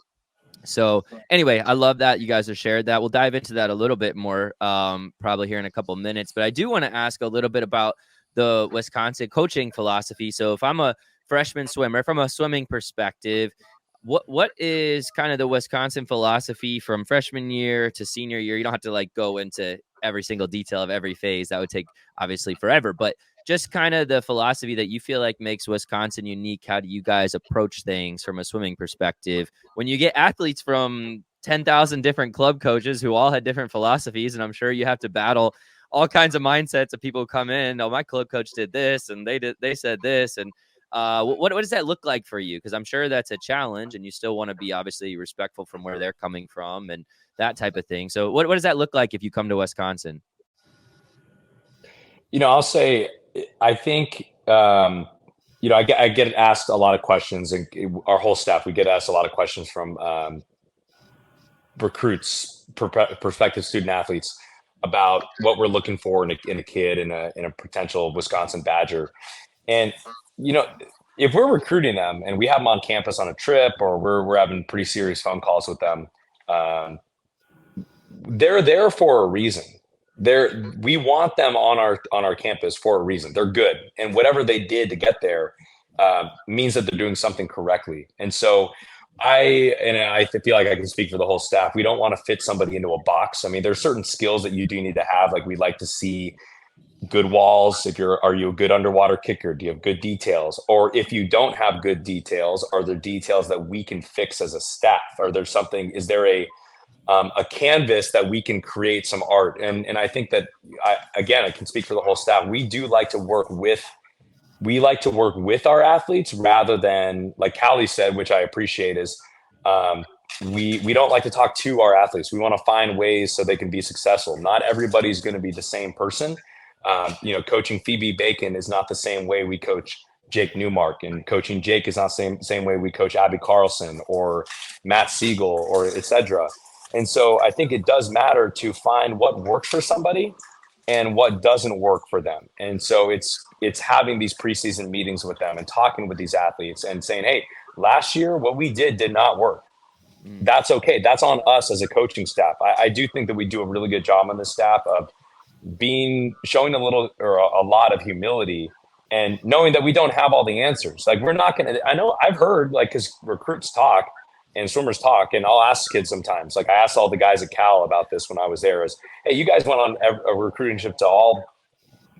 so anyway, I love that you guys have shared that. We'll dive into that a little bit more probably here in a couple minutes. But I do want to ask a little bit about the Wisconsin coaching philosophy. So if I'm a freshman swimmer, from a swimming perspective, what is kind of the Wisconsin philosophy from freshman year to senior year? You don't have to like go into every single detail of every phase. That would take obviously forever, but just kind of the philosophy that you feel like makes Wisconsin unique. How do you guys approach things from a swimming perspective when you get athletes from 10,000 different club coaches who all had different philosophies? And I'm sure you have to battle all kinds of mindsets of people who come in. Oh, my club coach did this and they said this. And what does that look like for you? Because I'm sure that's a challenge, and you still want to be obviously respectful from where they're coming from and that type of thing. So what does that look like if you come to Wisconsin? I'll say, I think, I get asked a lot of questions, and our whole staff, we get asked a lot of questions from recruits, prospective student athletes, about what we're looking for in a kid, in a potential Wisconsin Badger. And, if we're recruiting them and we have them on campus on a trip, or we're having pretty serious phone calls with them, they're there for a reason. We want them on our campus for a reason. They're good, and whatever they did to get there means that they're doing something correctly. And so I feel like I can speak for the whole staff. We don't want to fit somebody into a box. I mean, there's certain skills that you do need to have. Like, we'd like to see good walls. Are you a good underwater kicker? Do you have good details? Or if you don't have good details, are there details that we can fix as a staff? Is there a canvas that we can create some art? And I think that I can speak for the whole staff. We like to work with our athletes rather than, like Cauli said, which I appreciate, is we don't like to talk to our athletes. We want to find ways so they can be successful. Not everybody's going to be the same person. Coaching Phoebe Bacon is not the same way we coach Jake Newmark, and coaching Jake is not the same way we coach Abby Carlson or Matt Siegel or etc. And so I think it does matter to find what works for somebody and what doesn't work for them. And so it's having these preseason meetings with them and talking with these athletes and saying, hey, last year what we did not work. That's okay. That's on us as a coaching staff. I do think that we do a really good job on this staff of showing a lot of humility and knowing that we don't have all the answers. Like, we're not going to, I know I've heard, like, because recruits talk and swimmers talk, and I'll ask kids sometimes, like I asked all the guys at Cal about this when I was there, is, hey, you guys went on a recruiting trip to all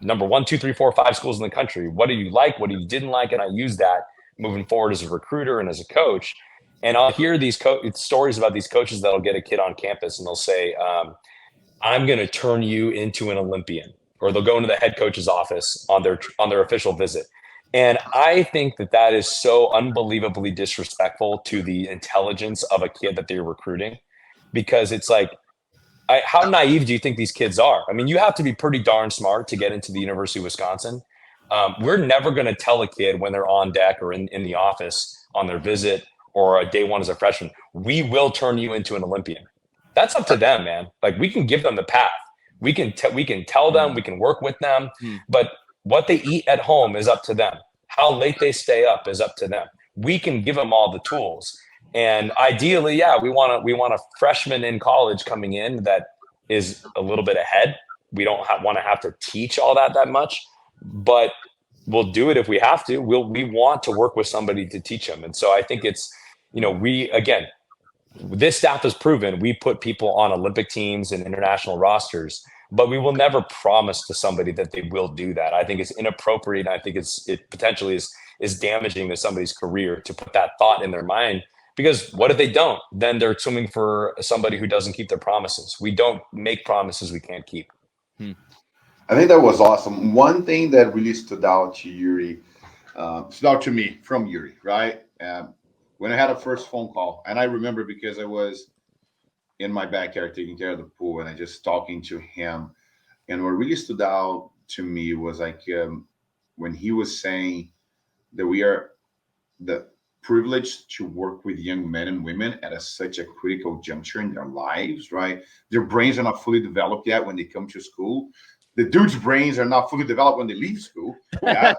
number 1, 2, 3, 4, 5 schools in the country. What do you like? What do you didn't like? And I use that moving forward as a recruiter and as a coach. And I'll hear these stories about these coaches that'll get a kid on campus and they'll say, I'm going to turn you into an Olympian, or they'll go into the head coach's office on their official visit. And I think that is so unbelievably disrespectful to the intelligence of a kid that they're recruiting, because it's like, how naive do you think these kids are? I mean, you have to be pretty darn smart to get into the University of Wisconsin. We're never going to tell a kid when they're on deck or in the office on their visit or a day one as a freshman, we will turn you into an Olympian. That's up to them, man. Like, we can give them the path. We can tell them, we can work with them, but what they eat at home is up to them. How late they stay up is up to them. We can give them all the tools. And ideally, we want a freshman in college coming in that is a little bit ahead. We don't want to have to teach all that much, but we'll do it if we have to. We want to work with somebody to teach them. And so I think it's, this staff has proven we put people on Olympic teams and international rosters, but we will never promise to somebody that they will do that. I think it's inappropriate. I think it potentially is damaging to somebody's career to put that thought in their mind, because what if they don't? Then they're swimming for somebody who doesn't keep their promises. We don't make promises we can't keep. I think that was awesome. One thing that really stood out to me from Yuri, right? When I had a first phone call, and I remember because I was in my backyard taking care of the pool and I just talking to him. And what really stood out to me was like when he was saying that we are the privileged to work with young men and women at such a critical juncture in their lives, right? Their brains are not fully developed yet when they come to school. The dudes' brains are not fully developed when they leave school. Yeah?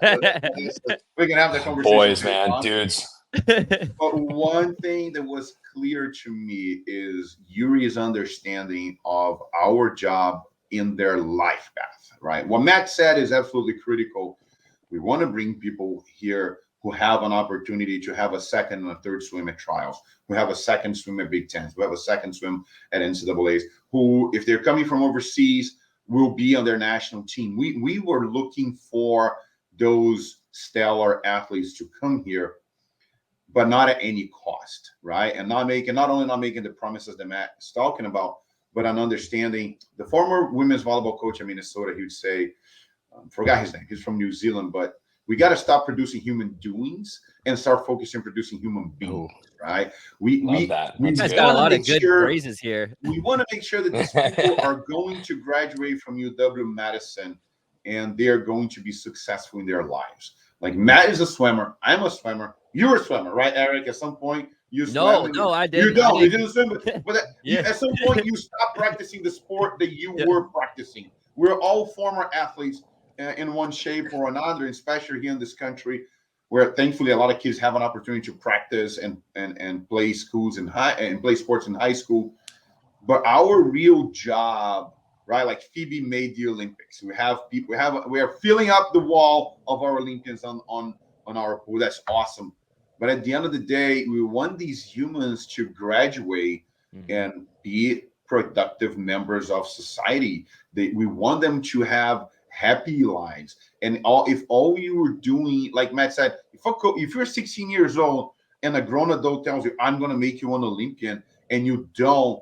We can have that conversation. Boys, man, dudes. But one thing that was clear to me is Yuri's understanding of our job in their life path, right? What Matt said is absolutely critical. We want to bring people here who have an opportunity to have a second and a third swim at trials, who have a second swim at Big Tens, who have a second swim at NCAAs, who, if they're coming from overseas, will be on their national team. We were looking for those stellar athletes to come here, but not at any cost, right? And not only not making the promises that Matt is talking about, but an understanding. The former women's volleyball coach in Minnesota, he would say, forgot his name, he's from New Zealand, but we got to stop producing human doings and start focusing on producing human beings, right? We got a lot of good phrases here. We want to make sure that these people are going to graduate from UW-Madison and they're going to be successful in their lives. Like Matt is a swimmer. I'm a swimmer. You're a swimmer, right, Eric? At some point, you swim. No, I didn't. You don't. You didn't swim. But at some point, you stop practicing the sport that you were practicing. We're all former athletes in one shape or another, especially here in this country, where thankfully a lot of kids have an opportunity to practice and play sports in high school. But our real job, right? Like Phoebe made the Olympics. We are filling up the wall of our Olympians on our pool. That's awesome. But at the end of the day, we want these humans to graduate and be productive members of society. We want them to have happy lives. And if all you were doing, like Matt said, if you're 16 years old and a grown adult tells you, I'm going to make you an Olympian, and you don't,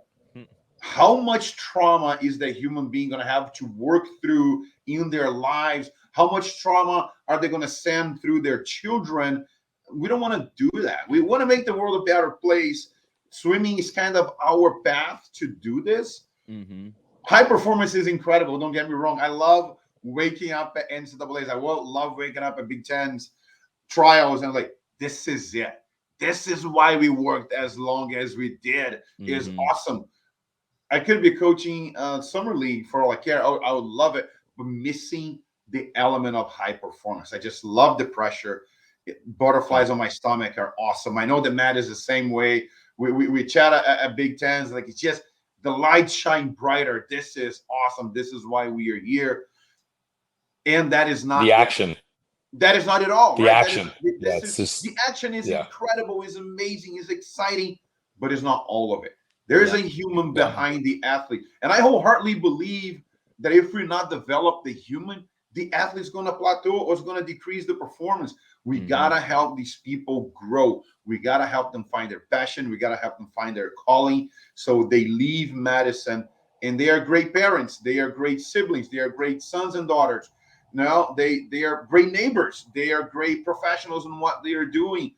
how much trauma is that human being going to have to work through in their lives? How much trauma are they going to send through their children? We don't want to do that. We want to make the world a better place. Swimming is kind of our path to do this. High performance is incredible. Don't get me wrong. I love waking up at NCAAs. I love waking up at Big Tens trials and like, this is it. This is why we worked as long as we did. It's awesome. I could be coaching summer league for all I care. I would love it, but missing the element of high performance. I just love the pressure. Butterflies on my stomach are awesome. I know that Matt is the same way. We chat at Big Tens. Like, it's just the lights shine brighter. This is awesome. This is why we are here. And that is not the action. That is not at all. The right? action. The action is incredible, is amazing, is exciting, but it's not all of it. There's a human behind the athlete. And I wholeheartedly believe that if we not develop the human, the athlete's going to plateau or it's going to decrease the performance. We got to help these people grow. We got to help them find their passion. We got to help them find their calling. So they leave Madison and they are great parents. They are great siblings. They are great sons and daughters. Now they are great neighbors. They are great professionals in what they are doing.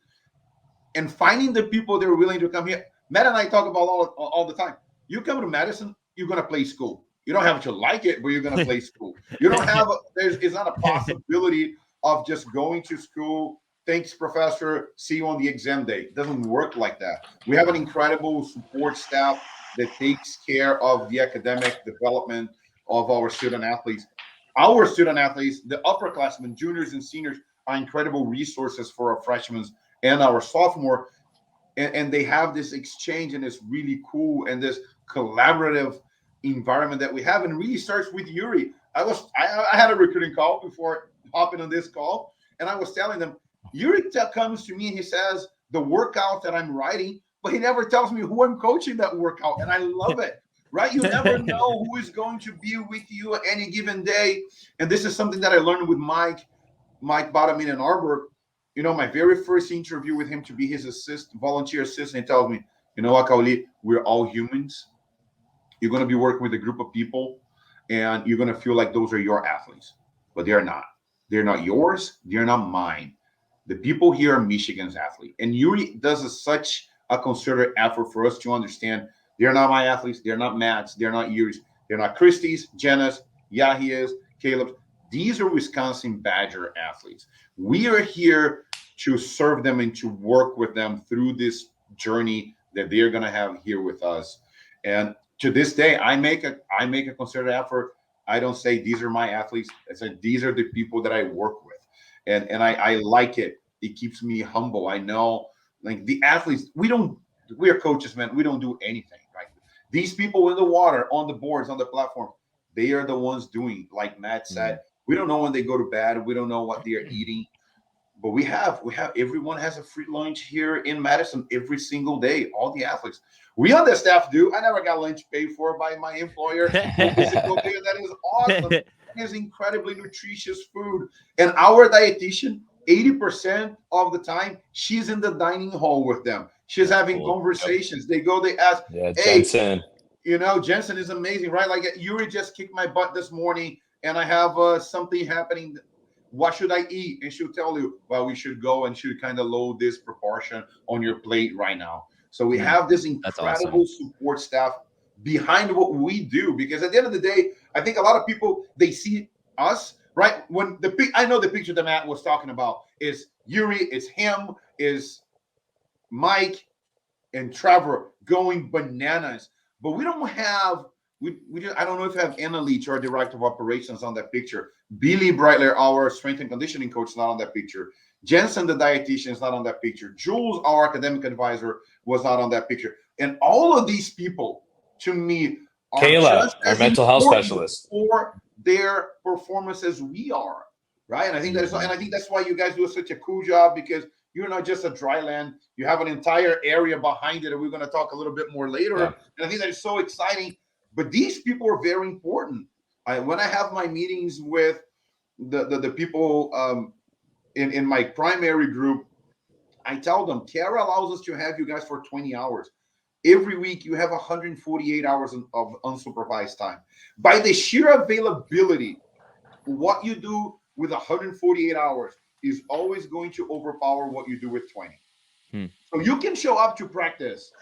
And finding the people that are willing to come here. Matt and I talk about all the time. You come to Madison, you're going to play school. You don't have to like it, but you're going to play school. You don't have it's not a possibility of just going to school. Thanks, professor. See you on the exam day. It doesn't work like that. We have an incredible support staff that takes care of the academic development of our student athletes. Our student athletes, the upperclassmen, juniors and seniors, are incredible resources for our freshmen and our sophomore. And they have this exchange, and it's really cool, and this collaborative environment that we have. And it really starts with Yuri. I had a recruiting call before hopping on this call, And I was telling them, Yuri comes to me and he says the workout that I'm writing, but he never tells me who I'm coaching that workout. And I love it, right? You never know who is going to be with you any given day. And this is something that I learned with Mike Bottom in Ann Arbor. You know, my very first interview with him to be his volunteer assistant, he tells me, you know what, Cauli, we're all humans. You're going to be working with a group of people, and you're going to feel like those are your athletes, but they're not. They're not yours. They're not mine. The people here are Michigan's athlete. And Yuri does such a concerted effort for us to understand they're not my athletes. They're not Matt's. They're not Yuri's. They're not Christy's, Jenna's, Yahia's, Caleb's. These are Wisconsin Badger athletes. We are here to serve them and to work with them through this journey that they're going to have here with us. And to this day, I make a concerted effort. I don't say these are my athletes. I say these are the people that I work with. And I like it. It keeps me humble. I know, like, the athletes, we are coaches, man. We don't do anything, right? These people in the water, on the boards, on the platform, they are the ones doing, like Matt said, we don't know when they go to bed. We don't know what they are eating. But we have everyone has a free lunch here in Madison every single day. All the athletes. We on the staff do. I never got lunch paid for by my employer. That is awesome. It is incredibly nutritious food. And our dietitian, 80% of the time, she's in the dining hall with them. She's having conversations. They ask, hey, Jensen. You know, Jensen is amazing, right? Like, Yuri just kicked my butt this morning, and I have something happening. What should I eat? And she'll tell you, well, we should go and should kind of load this proportion on your plate right now. So we have this incredible support staff behind what we do, because at the end of the day, I think a lot of people, they see us, right? When I know the picture that Matt was talking about is Yuri, it's him, is Mike and Trevor going bananas. But we don't have, I don't know if we have Anna Leach, our director of operations, on that picture. Billy Breitler, our strength and conditioning coach, is not on that picture. Jensen, the dietitian, is not on that picture. Jules, our academic advisor, was not on that picture. And all of these people, to me, are Kayla, just our as mental health specialist, for their performance as we are, right? And I think that's why you guys do such a cool job, because you're not just a dry land. You have an entire area behind it, and we're going to talk a little bit more later. Yeah. And I think that is so exciting. But these people are very important. When I have my meetings with the people in my primary group, I tell them, Kara allows us to have you guys for 20 hours. Every week, you have 148 hours of unsupervised time. By the sheer availability, what you do with 148 hours is always going to overpower what you do with 20. So you can show up to practice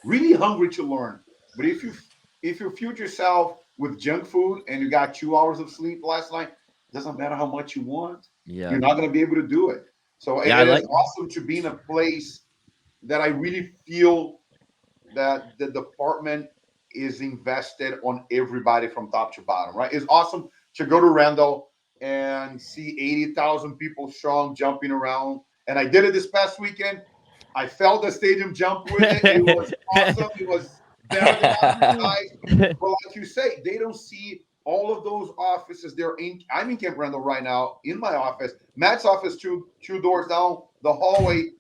really hungry to learn. But if you fueled yourself with junk food and you got 2 hours of sleep last night, it doesn't matter how much you want. Yeah. You're not going to be able to do it. So it is awesome to be in a place that I really feel that the department is invested on everybody from top to bottom, right? It's awesome to go to Randall and see 80,000 people strong jumping around. And I did it this past weekend. I felt the stadium jump with it. It was awesome. It was better than advertised. But like you say, they don't see all of those offices. I'm in Camp Randall right now in my office. Matt's office, two doors down the hallway.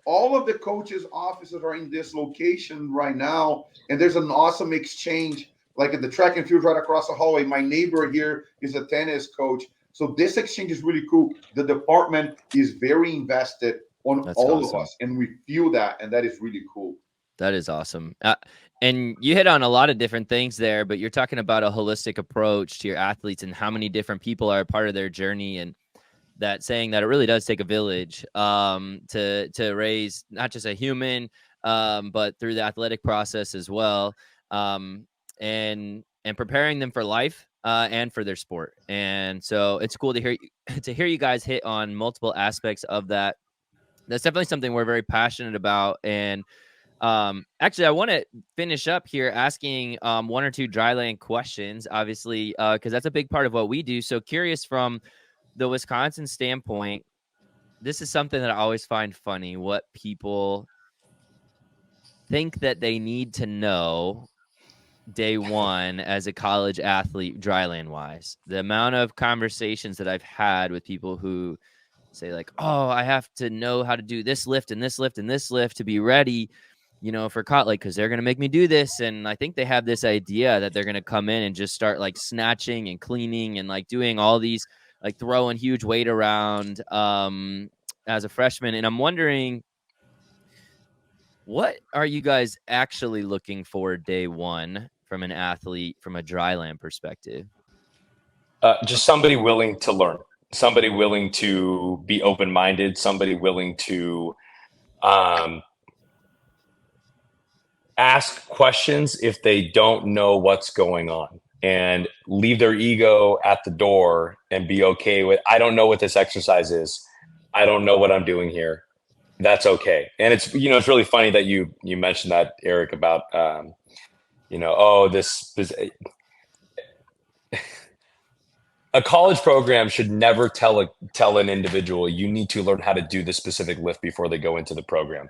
All of the coaches' offices are in this location right now. And there's an awesome exchange. Like at the track and field right across the hallway, my neighbor here is a tennis coach. So this exchange is really cool. The department is very invested on all of us, and we feel that, and that is really cool. That is awesome. And you hit on a lot of different things there, but you're talking about a holistic approach to your athletes and how many different people are a part of their journey, and that saying that it really does take a village to raise not just a human, but through the athletic process as well, and preparing them for life and for their sport. And so it's cool to hear you guys hit on multiple aspects of that. That's definitely something we're very passionate about. And actually, I want to finish up here asking one or two dryland questions, obviously, because that's a big part of what we do. So curious from the Wisconsin standpoint, this is something that I always find funny, what people think that they need to know day one as a college athlete, dryland wise. The amount of conversations that I've had with people who say like, oh, I have to know how to do this lift and this lift and this lift to be ready, for like, because they're going to make me do this. And I think they have this idea that they're going to come in and just start like snatching and cleaning and like doing all these, like throwing huge weight around as a freshman. And I'm wondering, what are you guys actually looking for day one from an athlete, from a dryland perspective? Just somebody willing to learn, somebody willing to be open-minded, somebody willing to ask questions if they don't know what's going on, and leave their ego at the door and be okay with, I don't know what this exercise is. I don't know what I'm doing here. That's okay. And it's, it's really funny that you mentioned that, Eric, about, this a college program should never tell an individual, you need to learn how to do this specific lift before they go into the program.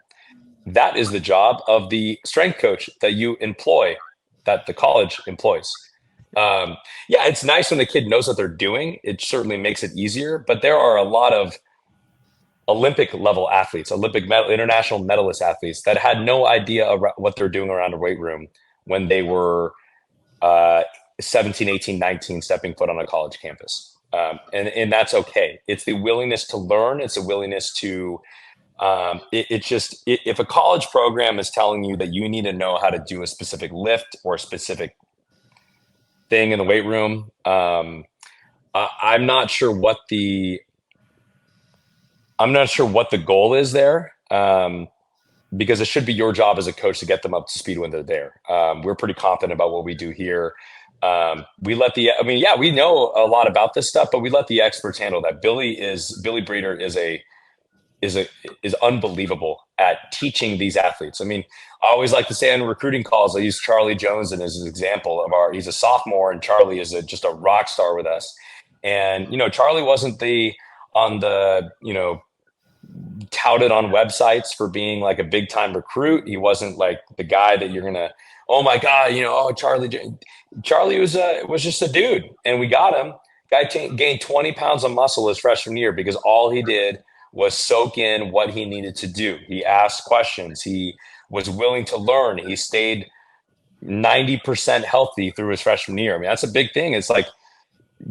That is the job of the strength coach that you employ, that the college employs. It's nice when the kid knows what they're doing. It certainly makes it easier, but there are a lot of Olympic level athletes, international medalist athletes that had no idea what they're doing around a weight room when they were 17, 18, 19, stepping foot on a college campus. And that's okay. It's the willingness to learn. It's a willingness to, if a college program is telling you that you need to know how to do a specific lift or a specific thing in the weight room, I'm not sure what the goal is there, because it should be your job as a coach to get them up to speed when they're there. We're pretty confident about what we do here. We know a lot about this stuff, but we let the experts handle that. Billy Breeder is unbelievable at teaching these athletes. I mean, I always like to say on recruiting calls, I use Charlie Jones as an example of he's a sophomore, and Charlie is just a rock star with us. And, Charlie wasn't touted on websites for being like a big time recruit. He wasn't like the guy that you're going to, oh my God, Charlie was just a dude, and we got him. Guy gained 20 pounds of muscle his freshman year because all he did was soak in what he needed to do. He asked questions. He was willing to learn. He stayed 90% healthy through his freshman year. I mean, that's a big thing. It's like,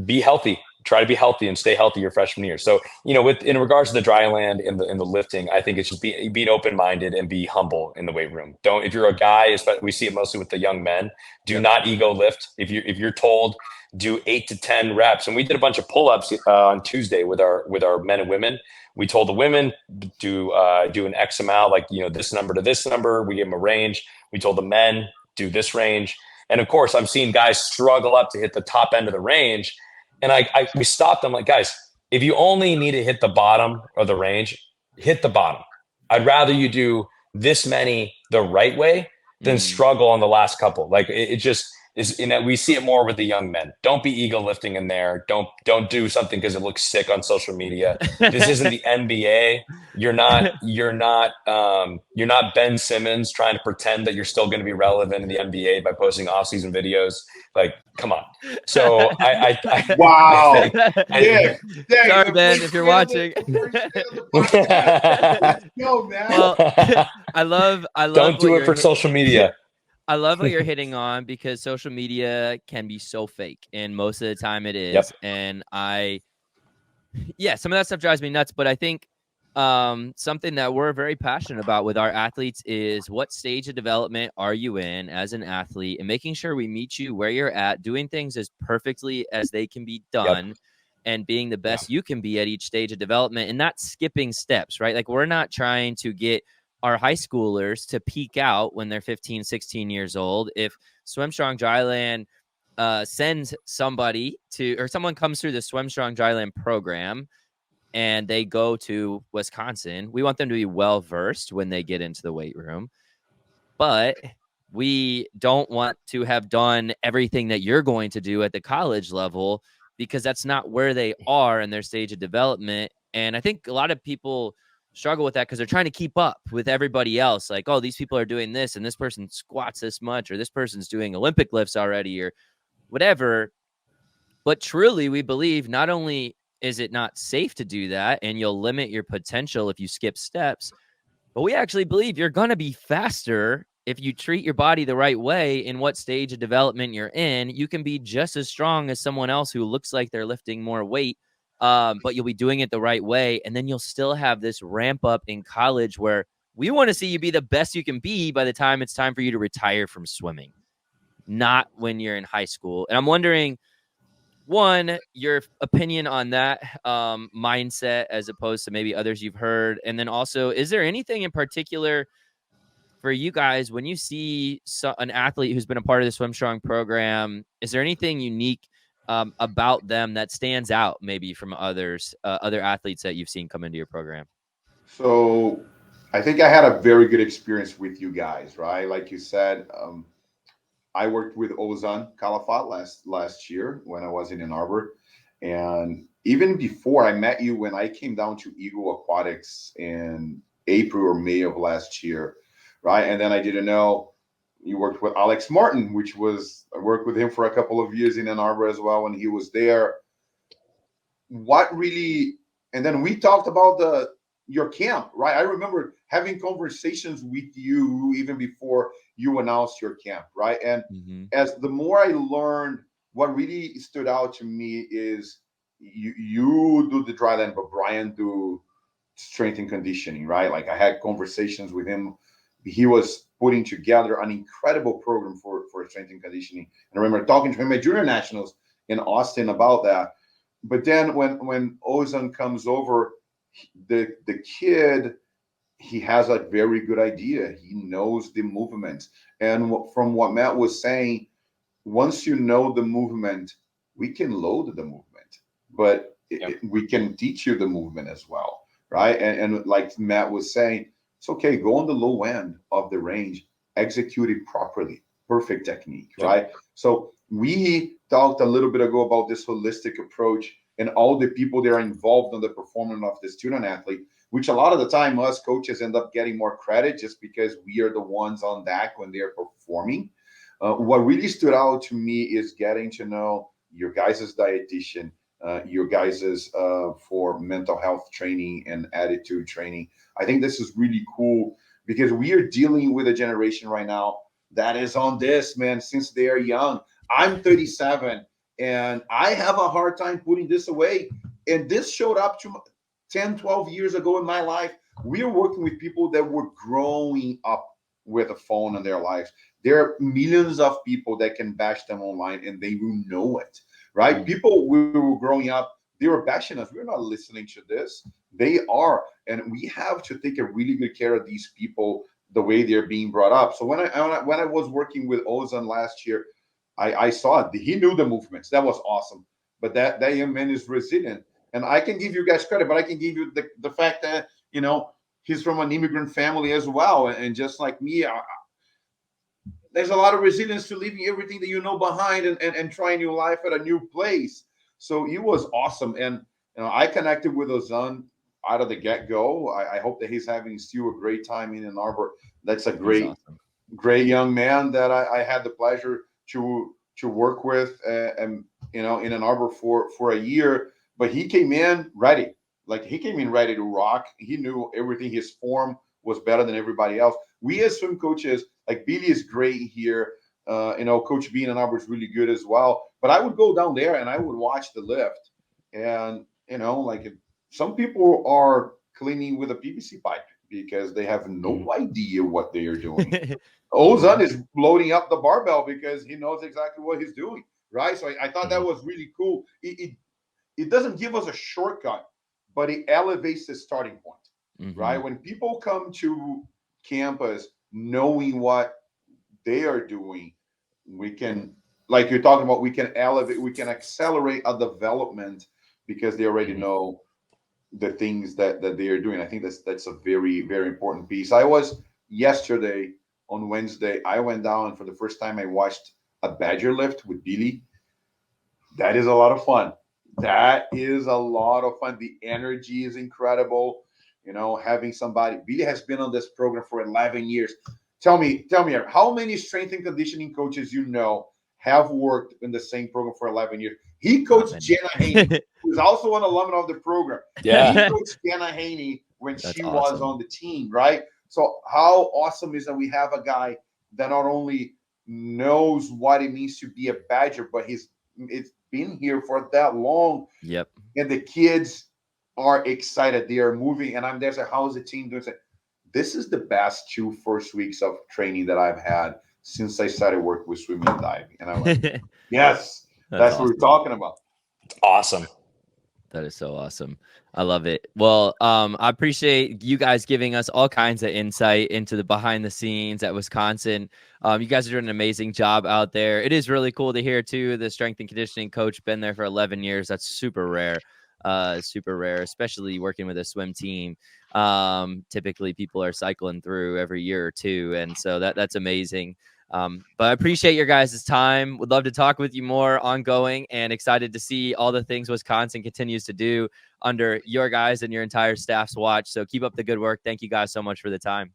be healthy. Try to be healthy and stay healthy your freshman year. So, in regards to the dryland and the lifting, I think it's just being open-minded and be humble in the weight room. If you're a guy, we see it mostly with the young men, do not ego lift. If you're told, do 8 to 10 reps. And we did a bunch of pull-ups on Tuesday with our men and women. We told the women do an X amount, like, this number to this number. We gave them a range. We told the men do this range. And of course, I'm seeing guys struggle up to hit the top end of the range. And we stopped them like, guys, if you only need to hit the bottom of the range, hit the bottom. I'd rather you do this many the right way than struggle on the last couple. Like it just is, we see it more with the young men. Don't be ego lifting in there. Don't do something because it looks sick on social media. This isn't the NBA. You're not Ben Simmons trying to pretend that you're still going to be relevant in the NBA by posting off-season videos. Like, come on. So wow. Sorry, Ben, if you're watching. No, man. Well, I love. Don't do it for social media. I love what you're hitting on, because social media can be so fake, and most of the time it is. Yep. And some of that stuff drives me nuts. But I think something that we're very passionate about with our athletes is, what stage of development are you in as an athlete, and making sure we meet you where you're at, doing things as perfectly as they can be done. Yep. And being the best you can be at each stage of development, and not skipping steps, right? Like, we're not trying to get our high schoolers to peak out when they're 15, 16 years old. If SwimStrong Dryland sends somebody or someone comes through the SwimStrong Dryland program and they go to Wisconsin, we want them to be well-versed when they get into the weight room. But we don't want to have done everything that you're going to do at the college level, because that's not where they are in their stage of development. And I think a lot of people struggle with that because they're trying to keep up with everybody else. Like, oh, these people are doing this, and this person squats this much, or this person's doing Olympic lifts already, or whatever. But truly, we believe not only is it not safe to do that? And you'll limit your potential if you skip steps. But we actually believe you're going to be faster if you treat your body the right way in what stage of development you're in. You can be just as strong as someone else who looks like they're lifting more weight, but you'll be doing it the right way. And then you'll still have this ramp up in college where we want to see you be the best you can be by the time it's time for you to retire from swimming, not when you're in high school. And I'm wondering, one, your opinion on that mindset as opposed to maybe others you've heard. And then also, is there anything in particular for you guys when you see an athlete who's been a part of the SwimStrong program? Is there anything unique about them that stands out maybe from other athletes that you've seen come into your program? So I think I had a very good experience with you guys, right? Like you said, I worked with Ozan Calafat last year when I was in Ann Arbor. And even before I met you, when I came down to Eagle Aquatics in April or May of last year, right? And then I didn't know you worked with Alex Martin, I worked with him for a couple of years in Ann Arbor as well when he was there. And then we talked about your camp, right? I remember having conversations with you even before you announced your camp, right? And as the more I learned, what really stood out to me is you do the dryland, but Brian do strength and conditioning, right? Like I had conversations with him. He was putting together an incredible program for strength and conditioning. And I remember talking to him at Junior Nationals in Austin about that. But then when Ozan comes over, the kid, he has a very good idea. He knows the movement. And from what Matt was saying, once you know the movement, we can load the movement, but we can teach you the movement as well, right? And like Matt was saying, it's okay, go on the low end of the range, execute it properly, perfect technique, right? So we talked a little bit ago about this holistic approach and all the people that are involved in the performance of the student athlete, which a lot of the time us coaches end up getting more credit just because we are the ones on deck when they're performing. What really stood out to me is getting to know your guys' dietitian, your guys' for mental health training and attitude training. I think this is really cool because we are dealing with a generation right now that is on this, man, since they are young. I'm 37 and I have a hard time putting this away. And this showed up to 10, 12 years ago in my life. We are working with people that were growing up with a phone in their lives. There are millions of people that can bash them online and they will know it, right? People, we were growing up, they were bashing us. We're not listening to this. They are. And we have to take a really good care of these people the way they're being brought up. So when I was working with Ozan last year, I saw it. He knew the movements. That was awesome. But that young man is resilient. And I can give you guys credit, but I can give you the fact that, he's from an immigrant family as well. And just like me, there's a lot of resilience to leaving everything that you know behind and trying your life at a new place. So he was awesome. And I connected with Ozan out of the get-go. I hope that he's having still a great time in Ann Arbor. That's a great young man that I had the pleasure to work with in Ann Arbor for a year. But he came in ready. Like he came in ready to rock. He knew everything. His form was better than everybody else. We as swim coaches, like Billy is great here. Coach B in Ann Arbor is really good as well. But I would go down there and I would watch the lift. And, some people are cleaning with a PVC pipe because they have no idea what they are doing. Ozan is loading up the barbell because he knows exactly what he's doing, right? So I thought that was really cool. It doesn't give us a shortcut, but it elevates the starting point, right? When people come to campus knowing what they are doing, we can, like you're talking about, we can elevate, we can accelerate a development because they already know the things that they are doing. I think that's a very, very important piece. I was yesterday on Wednesday, I went down and for the first time I watched a badger lift with Billy. That is a lot of fun. That is a lot of fun. The energy is incredible. Having somebody, Billy has been on this program for 11 years. Tell me, how many strength and conditioning coaches have worked in the same program for 11 years. He coached Jenna Haney, who's also an alumna of the program. Yeah. He coached Jenna Haney when That's she awesome. was on the team, right? So how awesome is that we have a guy that not only knows what it means to be a Badger, but it's been here for that long. Yep. And the kids are excited. They are moving. And I'm there saying, how's the team doing? This is the best 2 first weeks of training that I've had since I started working with swimming and diving. And I'm like, yes, that's awesome. what we're talking about. Awesome. That is so awesome. I love it. Well, I appreciate you guys giving us all kinds of insight into the behind the scenes at Wisconsin. You guys are doing an amazing job out there. It is really cool to hear too, the strength and conditioning coach been there for 11 years. That's super rare, especially working with a swim team. Typically people are cycling through every year or two. And so that's amazing. But I appreciate your guys' time. Would love to talk with you more ongoing, and excited to see all the things Wisconsin continues to do under your guys and your entire staff's watch. So keep up the good work. Thank you guys so much for the time.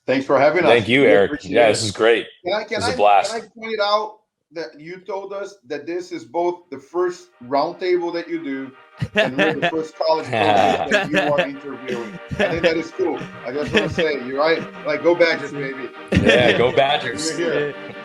Thanks for having us. Thank you, Eric. Yeah, this is great. It's a blast. Can I point out that you told us that this is both the first roundtable that you do and we're the first college coach that you are interviewing. I think that is cool. I just want to say, you're right. Like, go Badgers, baby. Yeah, go Badgers. You're here.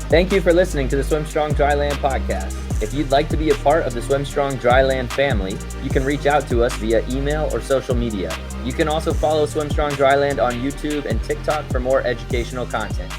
Thank you for listening to the SwimStrong Dryland Podcast. If you'd like to be a part of the SwimStrong Dryland family, you can reach out to us via email or social media. You can also follow SwimStrong Dryland on YouTube and TikTok for more educational content.